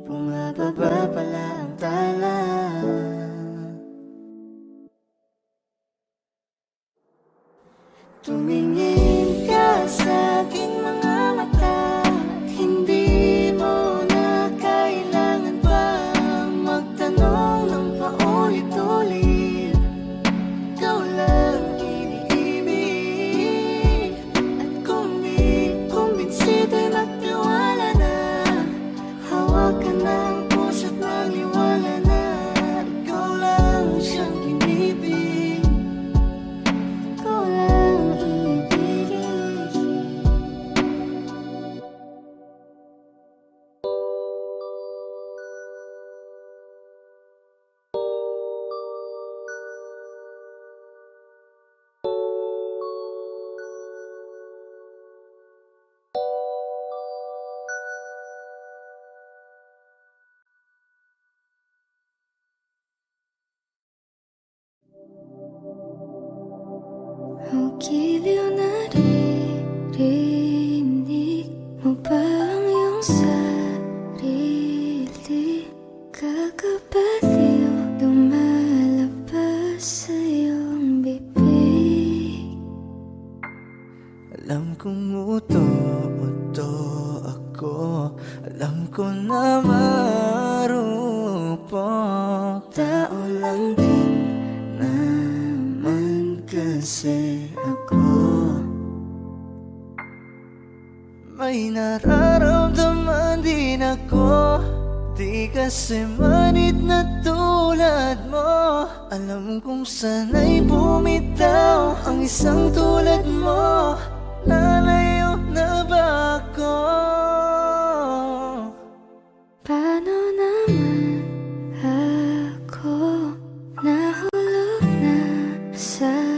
bumababa pala ang tala. tumingin ka sa aking mga mata at hindi mo na kailangan pang magtanong ng paulit-ulit. Ikaw lang iniibig. At kung di kumbinsido'y magtiwala na, hawakan ng puso't maniwala na ikaw lang siyang inibig. Ikaw lang ibigin. Ang giliw na naririnig mo ba ang iyong sarili? Kakabaliw, lumalabas sa iyong bibig. Alam kong uto-uto ako, alam ko na marupok. kasi ako may nararamdaman din ako. Di kasi manid na tulad mo. Alam kong sana'y bumitaw ang isang tulad mo. Lalayo na ba ako? Paano naman ako nahulog na sa'yo?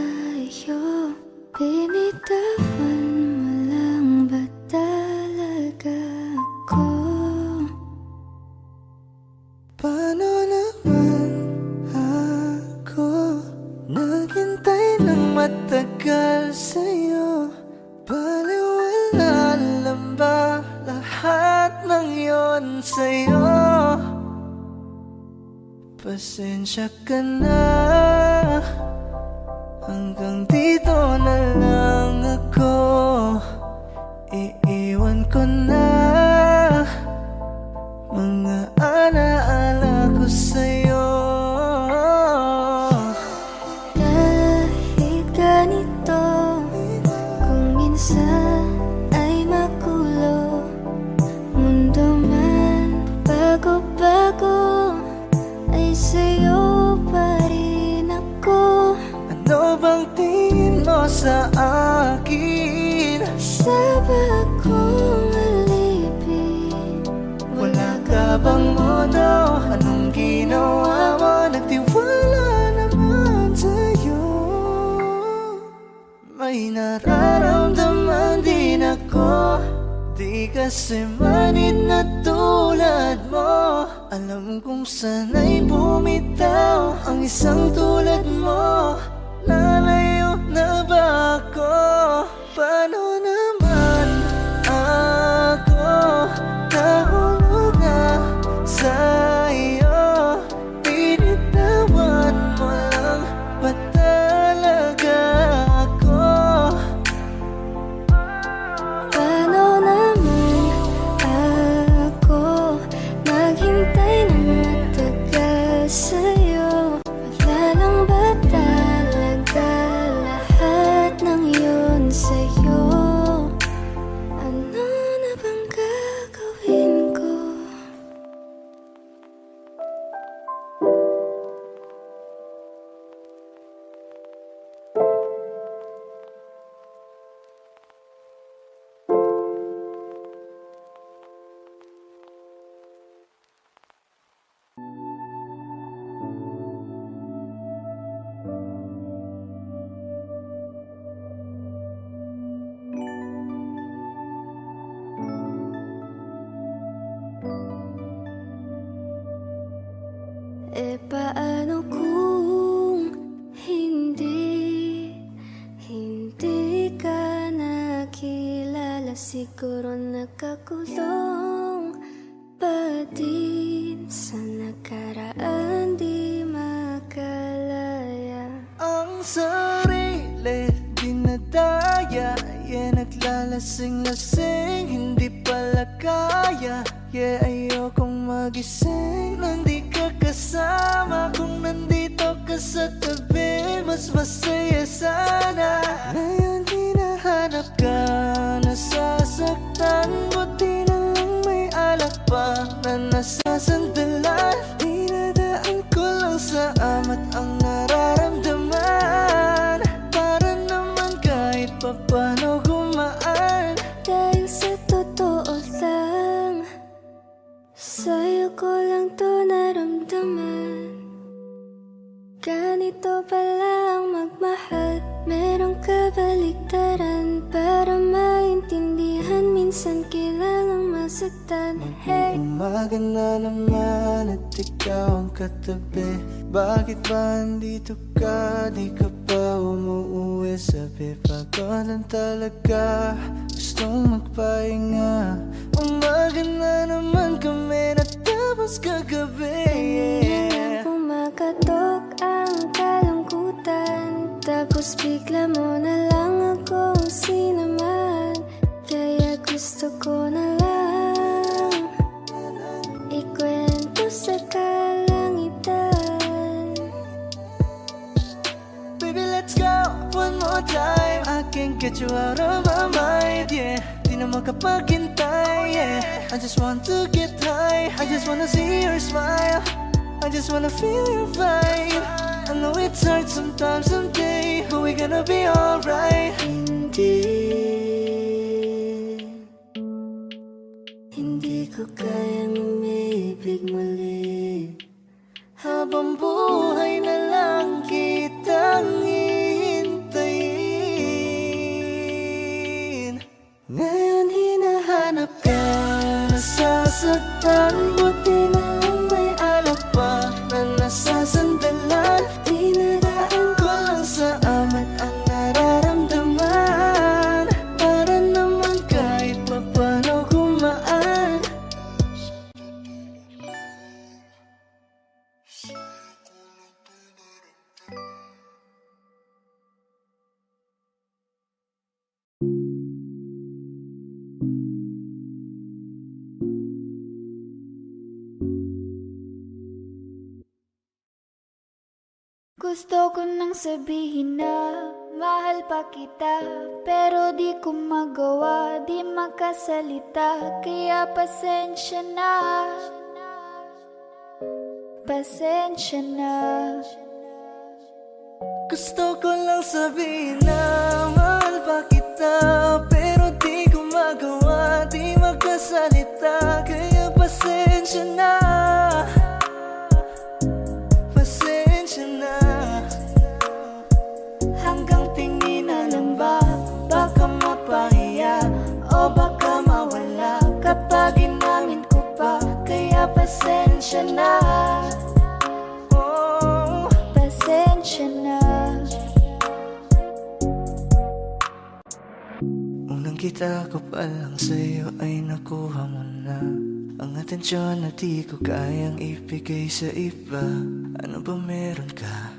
Binitawan mo lang ba talaga ako? Paano naman ako naghintay ng matagal sa'yo? Baliwala lang ba lahat ng yon sa'yo? Pasensya ka na, hanggang dito na lang ako. Iiwan ko na mga alaala ko sa'yo. Kahit ganito, kung minsan ay magulo, mundo man bago-bago, ay sa'yo pa rin ako. Ano bang tingin mo sa akin? Sabag kong alipin, Wala ka bang modo? Anong ginawa mo? Nagtiwala naman sa'yo. May nararamdaman din ako. Di kasi manid na tulad mo. Alam kong sana'y bumitaw ang isang tulad mo. Lalayo na ba ako? Paano naman ako nahulog na sa'yo? Binitawan mo lang ba talaga ako? paano naman ako naghintay ng matagal sa'yo? Wala lang ba talaga lahat ng yun sa'yo? Ano na bang gagawin ko? Paano kung hindi ka nakilala? Siguro nakakulong pa din sa nakaraan, di makalaya. Ang sarili dinadaya, naglalasing-lasing, hindi pala kaya. Ayokong magising nang di ka kasama. Kung nandito ka sa tabi, mas masaya sana. Ngayon hinahanap ka, nasasaktan. Buti na lang may alak pa na nasasandalan. Dinadaan ko lang sa amat ang nararamdaman, para naman kahit papano gumaan. Dahil sa totoo lang, sa'yo ko lang to naramdaman. Ganito pala ang magmahal, merong kabaliktaran. Para maintindihan, minsan kailangang masaktan. Hey, Umaga na naman at ikaw ang katabi. Bakit ba andito ka? Di ka pa umuuwi. Sabi pagod lang talaga, gustong magpahinga. Umaga na naman kami natapos kagabi. Kanina pumakatok ang kalungkutan, tapos bigla mo na lang akong sinamahan. Kaya gusto ko na lang ikwento sa kalangitan. Baby, let's go. One more more time. I can't get you out of my mind, yeah. Di na makapaghintay, yeah. I just want to get high, I just wanna see your smile, I just wanna feel your vibe. I know it's hard sometimes, someday, but we're gonna be alright. Hindi ko kayang umibig muli, habang buhay na lang kitang hihintayin. Ngayon hinahanap ka, nasasaktan, buti na lang may alak pa na nasasandalan. Dinadaan ko lang sa amat ang nararamdaman, para naman kahit papano gumaan. Gusto ko nang sabihin na mahal pa kita, pero di ko magawa, di makasalita. Kaya pasensya na, pasensya na. Gusto ko lang sabihin na mahal pa kita, pero di ko magawa, di magkasalita. Kaya pasensya na, pasensya na. Hanggang tingin na lang ba, baka mapahiya o baka mawala kapag inamin ko pa. Kaya pasensya na, oh, Pasensya na. unang kita ko pa lang sa'yo ay nakuha mo na ang atensyon na di ko kayang ibigay sa iba. Ano ba meron ka?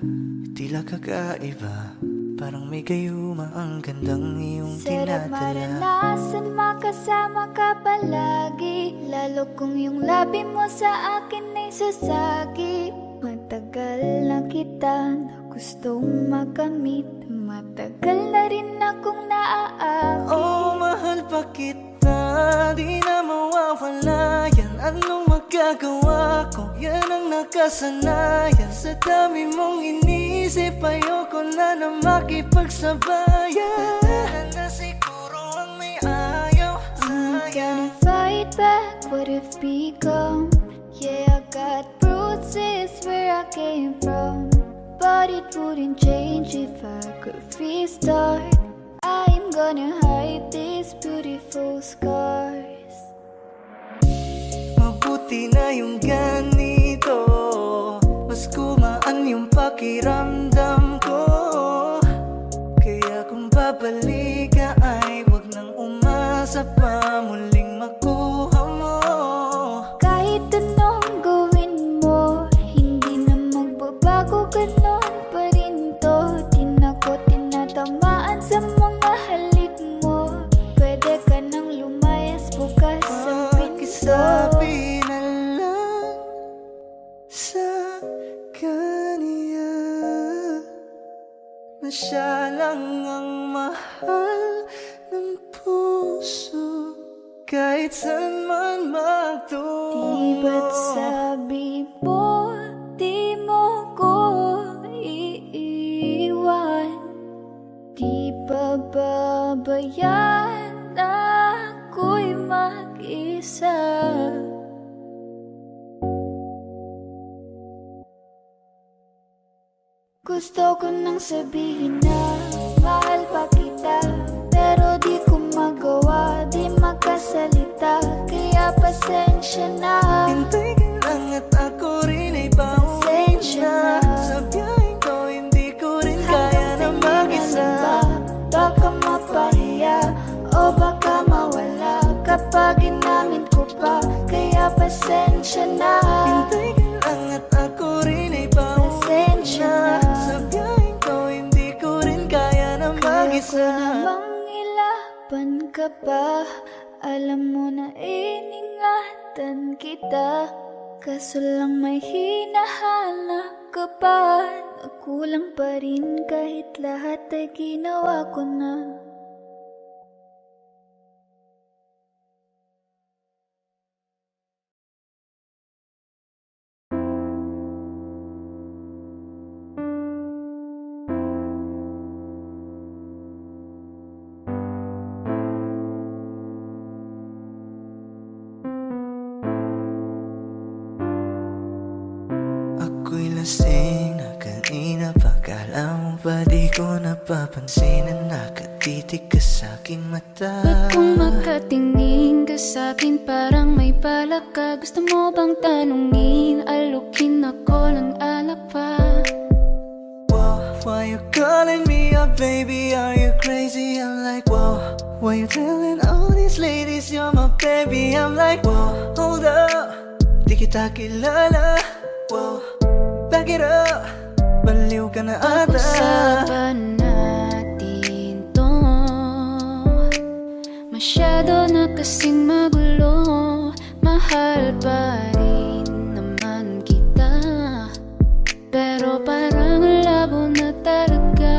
Tila kakaiba, parang may gayuma ang gandang iyong Sarap tinatala. maranasan, makasama ka palagi, lalo kung yung labi mo sa akin ay sasagi. Matagal na kita na gustong makamit, matagal na rin akong naaakit. Oh, mahal pa kita, di na mawawala yan. Anong magagawa ko? Yan ang nakasanayan. Sa dami mong inisip, ayoko na na makipagsabayan. Tatanan na siguro ang may ayaw I'm sa'yo. gonna fight back what have become. Yeah, I got bruises where I came from, but it wouldn't change if I could restart. I'm gonna hide these beautiful scars. Mabuti na yung ganito, mas gumaan yung pakiramdam ko. Kaya kung babalik ka ay wag nang umasa pa muling makuha mo. Kahit anong gawin mo, hindi na magbabago, ganon pa rin to. Di na ko tinatamaan sa mga halik mo. Pwede ka nang lumayas bukas sa pinto. Pakisabi na lang sa kanya na siya lang ang mahal ng puso, kahit saan man magtungo. Di ba't sabi mo, di mo ko iiwan? Di ba babayaan ako'y mag-isa? Gusto ko nang sabihin na mahal pa kita, pero di ko magawa, di makasalita. Kaya pasensya na, Hintay ka lang at ako rin ay pauwi pasensya na. na. Sa biyaheng ko hindi ko rin kaya na mag-isa. Baka mapahiya o baka mawala kapag inamin ko pa. Kaya pasensya na, Hintay ka lang at ako rin ay pauwi pasensya na. na. Sa biyaheng ko hindi ko rin kaya na Kaya ko mag-isa. namang ilaban ka pa, alam mo na iningatan kita. Kaso lang may hinahanap ka ba? Nagkulang pa rin kahit lahat ay ginawa ko na. Ako'y lasing na kanina pa. Kala mo ba di ko napapansin na nakatitig ka sa'king mata? Ba't kung makatingin ka sa'kin parang may balak ka? Gusto mo bang tanungin? Alukin ako ng alak pa. Whoa, why you calling me up, baby? Are you crazy? I'm like, whoa. Why you telling all these ladies you're my baby? I'm like, whoa, hold up. Di kita kilala. Whoa, back it up. Baliw ka na ata. Pag-usapan natin to. Masyado na kasing magulo. Mahal pa rin naman kita, pero parang labo na talaga.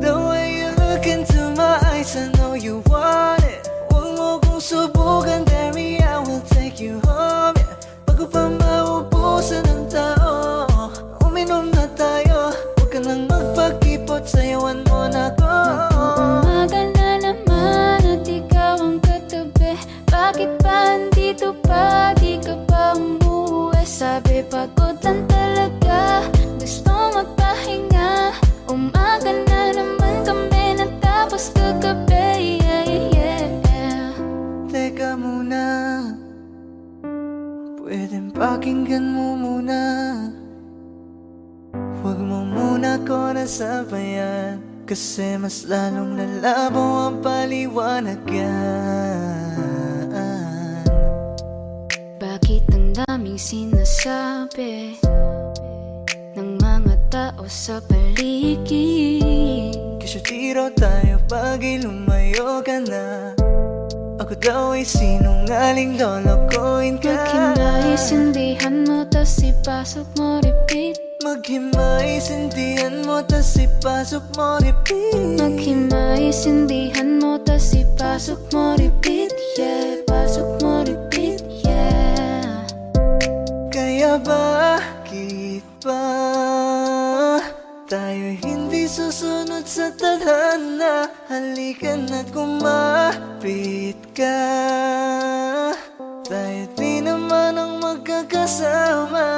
The way you look into my eyes, I know you want it. Huwag mo kong subukan, baby, I will take you home, yeah. Bago pa maubusan ng tao, uminom na tayo. Huwag ka nang magpakipot, sayawan mo na ko. Mag-uumaga na naman at ikaw ang katabi. Bakit ba andito pa? Di ka pa umuwi? Sabi pagod lang talaga, gusto magpahinga. Umaga na naman kami natapos kagabi, yeah, yeah. Teka muna, pwedeng pakinggan mo muna. Huwag mo muna ko nasabayan, kasi mas lalong lalabo ang paliwanagan. Bakit ang daming sinasabi ng mga tao sa paligid? Kasi tiro tayo pag lumayo ka na. Ako daw ay sinungaling, lolokohin ka. Maghimayisindihan mo, tas ipasok mo, repeat. Maghimayisindihan mo, tas ipasok mo, repeat. Maghimayisindihan mo, tas ipasok mo, repeat. Yeah, pasok mo, repeat. Yeah. Kaya bakit ba tayo hindi susunod sa tadhana? Halika na't kumapit ka. Tayo di naman ang magkakasama.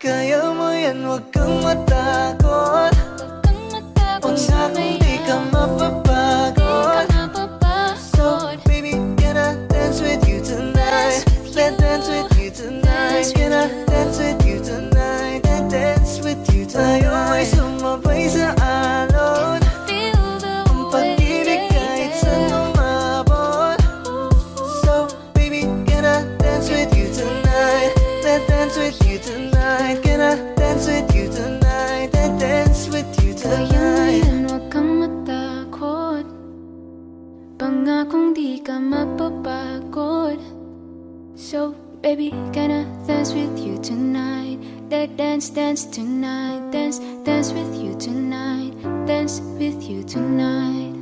Kaya mo yan, huwag kang matakot. Huwag kang matakot sa Kung di ka mapapagod. So baby, can I dance with you tonight? Let's dance with you tonight. Can I dance with you tonight? And dance with you tonight. Tayo ay sumabay sa alon. Ang pag-ibig kahit saan umabot. So baby, can I dance with you tonight? Let's dance with you tonight. Can I dance with you tonight? And dance with you Kaya mo tonight. yan, huwag kang matakot. Pangakong di ka mapapagod. So baby, can I dance with you tonight? Dance, dance tonight. Dance, dance with you tonight. Dance with you tonight.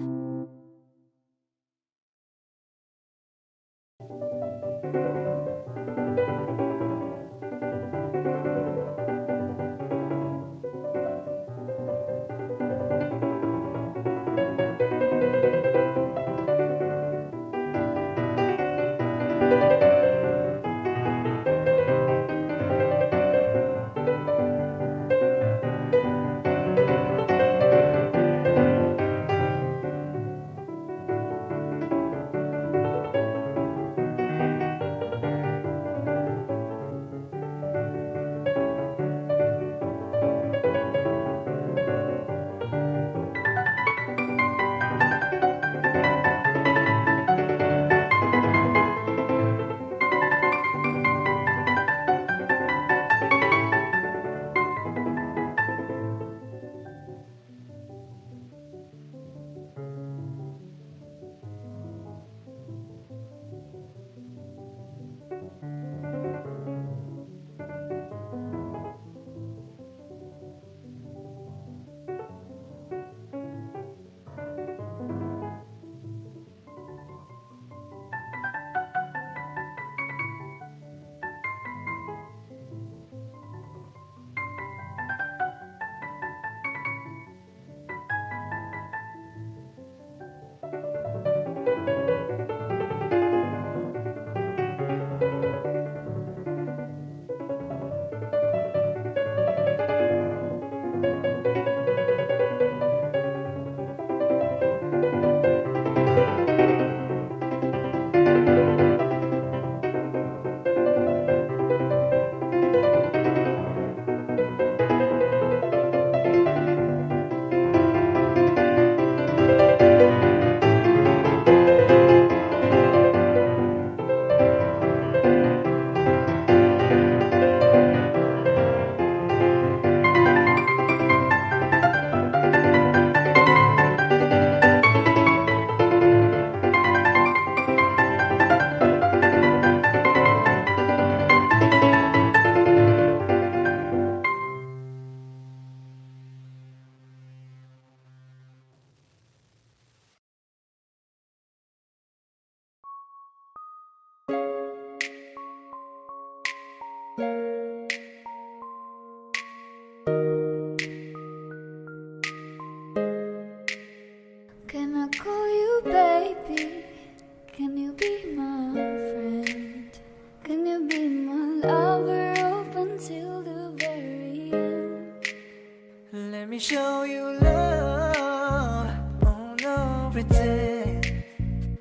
me show you love. Oh no, pretend.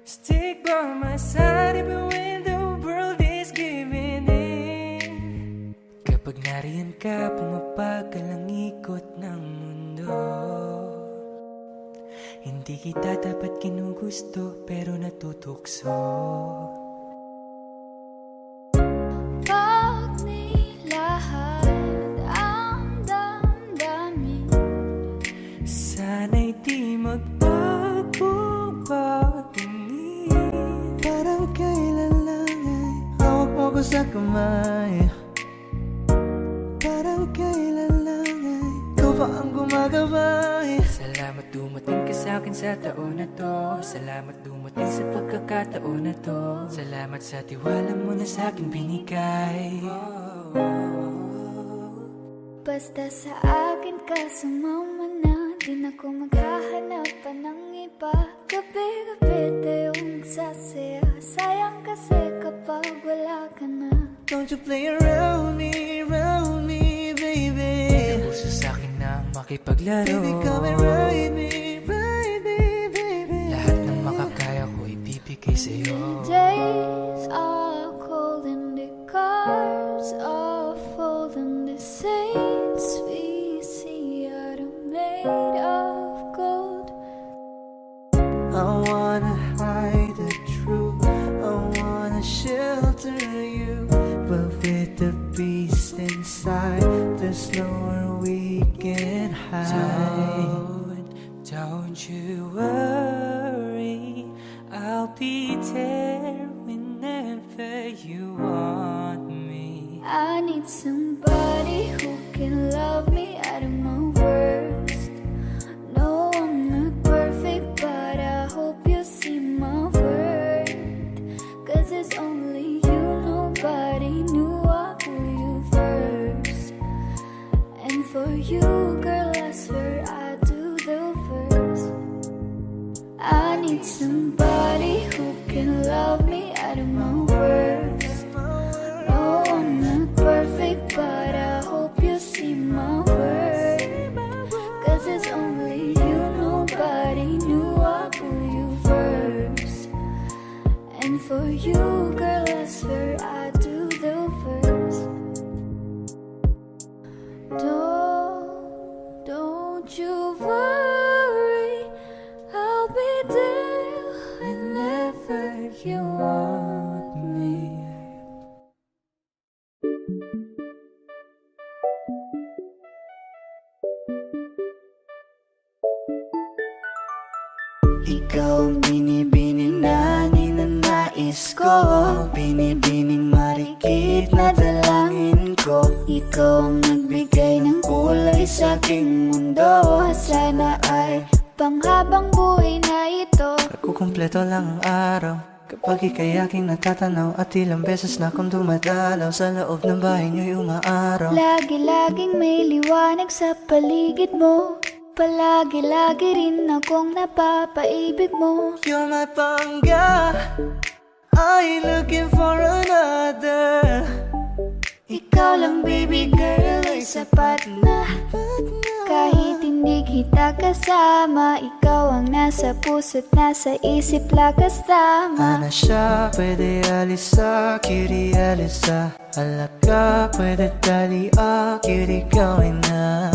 Stick by my side even when the world is giving in. Kapag nariyan ka, pumapagal ang ikot ng mundo. Hindi kita dapat ginugusto, pero natutukso. Pag nilahad ang damdamin, Sana'y di magbago pagtingin. Parang kailan lang ay hawak mo ko sa kamay. Parang kailan lang ay ikaw pa ang gumagabay. Salamat dumating ka sa'kin sa taon na to. Salamat dumating sa pagkakataon na to. Salamat sa tiwala mo na sa'kin binigay. basta sa akin ka sumama na. Di na ko maghahanap pa ng iba. Gabi-gabi tayong nagsasaya. Sayang kasi kapag wala ka na. Don't you play around me, baby. Puso sa'kin na makipaglaro. Baby, come and ride me, baby. Lahat ng makakaya ko ibibigay sa'yo. Days are cold and the cars are full and the saints we see are made of gold. I wanna hide the truth, I wanna shelter you, but with the beast inside, there's nowhere we can hide. Don't you worry, I'll be there whenever you want me. I need somebody who can love me out of my worst. No, I'm not perfect, but I hope you see my worth. 'Cause it's only you, nobody knew I put you first. And for you, girl, I swear I do the first. I need somebody who can love me out of my worst. No, I'm not perfect, but I hope you see my worth. 'Cause it's only you, nobody knew I put you first. And for you, girl, I swear I do the first. Don't you worry, I'll be there whenever you want me. Ikaw ang binibini na ninanais ko, binibining marikit na dalangin ko. Ikaw ang nagbigay ng kulay sa aking mundo. Sana ay panghabang buhay na ito. Kukumpleto lang ang araw kapag ika'y aking natatanaw, at ilang beses na akong dumadalaw sa loob ng bahay niyo'y umaaraw. Lagi-laging may liwanag sa paligid mo. Palagi-lagi rin akong napapaibig mo. You're my pangga, I ain't looking for another. Ikaw lang baby girl ay sapat na. Kahit hindi kita kasama, ikaw ang nasa puso't nasa isip lakas tama. Ana siya, pwede alisa, kiri alisa. Alaka, pwede tali, kiri gawin na.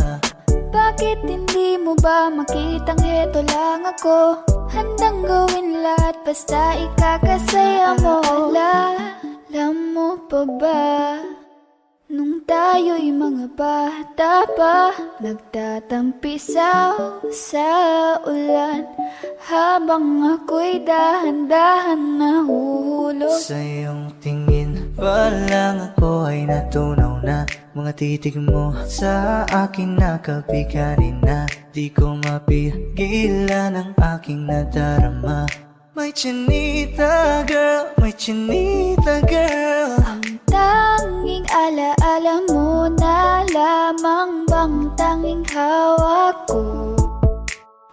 Bakit hindi mo ba makitang heto lang ako? Handang gawin lahat basta ikakasaya mo. Alam mo pa ba? Nung tayo'y mga bata pa, nagtatampisaw sa ulan, habang ako'y dahan-dahan nahuhulog. Sa iyong tingin pa lang ako ay natunaw na. Mga titig mo sa akin nakabiganin na. Di ko mapigilan ang aking nadarama. My chinita girl, my chinita girl. Ang tanging alaala mo na lamang bang tanging hawak ko.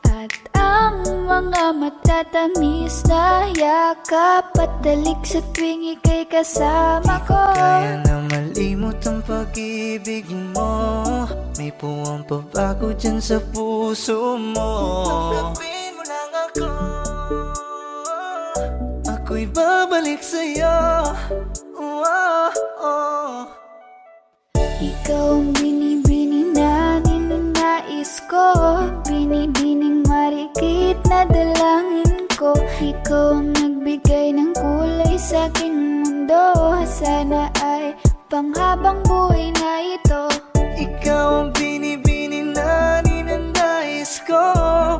At ang mga matatamis na yakap at dalik sa tuwing ika'y kasama ko. Kaya na malimot ang pag-ibig mo. May puwang pabago dyan sa puso mo. Tanggapin mo lang ako, ako'y babalik sa'yo. Ikaw ang binibini na ninanais ko, binibining marikit na dalangin ko. Ikaw ang nagbigay ng kulay sa aking mundo, sana ay panghabang buhay na ito. Ikaw ang binibini na ninanais ko,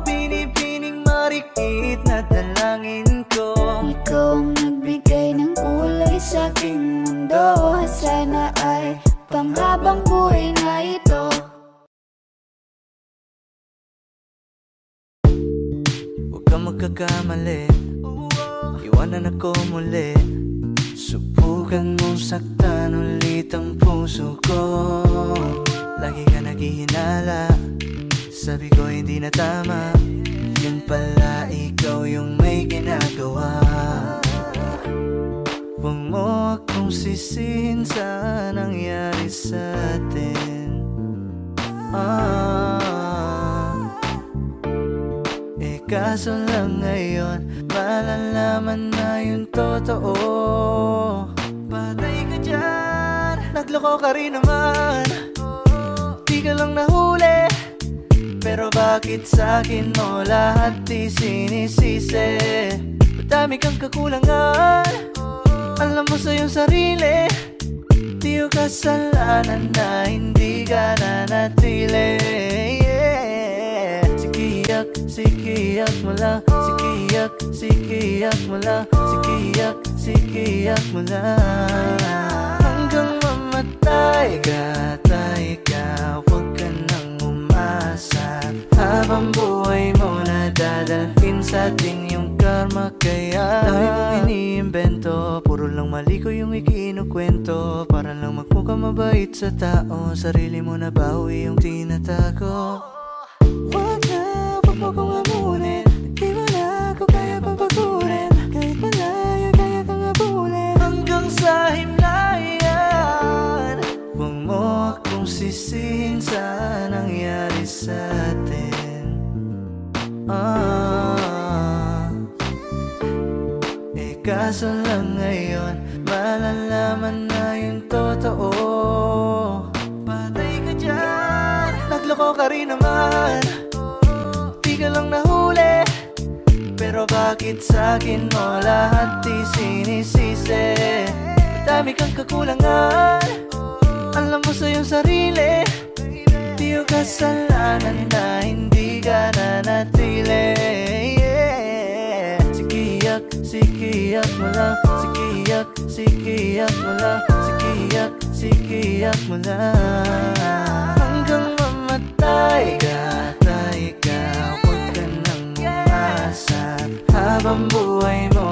binibining marikit na dalangin ko. Ikaw ang nagbigay ng kulay sa aking mundo, sana ay panghabang buhay na ito. Huwag kang magkakamali, iwanan ako muli. Subukan mong saktan ulit ang puso ko. Lagi ka naghihinala, sabi ko hindi na tama. Yun pala ikaw yung may ginagawa. Huwag mo akong sisihin sa nangyari sa atin. Kaso lang ngayon malalaman na yung totoo. Patay ka dyan, nagloko ka rin naman. Di ka lang nahuli, pero bakit sa'kin mo lahat di sinisisi? Madami kang kakulangan, alam mo sa iyong sarili. Di ko kasalanan na hindi ka nanatili. Sikiyak mo lang, sikiyak mo lang, sikiyak mo lang. Hanggang mamatay ka, tay ka, huwag ka nang umasa. Habang buhay mo nadadalhin sa atin yung karma. Kaya dami mong iniimbento, puro lang mali ko yung ikinukwento. Para lang magmukha mabait sa tao, sarili mo na bawi yung tinatago. Huwag mo kong amunin, di mo na ako kaya pang pagurin. Kahit malayo kaya kang abulin, hanggang sa himlayan. Huwag mo akong sisihin sa nangyari sa atin. Kaso lang ngayon malalaman na yung totoo. Patay ka dyan, nagloko ka rin naman. Di ka lang nahuli, pero bakit sa'kin mo lahat di sinisisi? Madami kang kakulangan, alam mo sa iyong sarili. Di ko kasalanan na hindi ka nanatili. Sikiyak mo lang, sikiyak mo lang, sikiyak mo lang. Hanggang mamatay ka, tay ka, huwag ka nang umasa. Habang buhay mo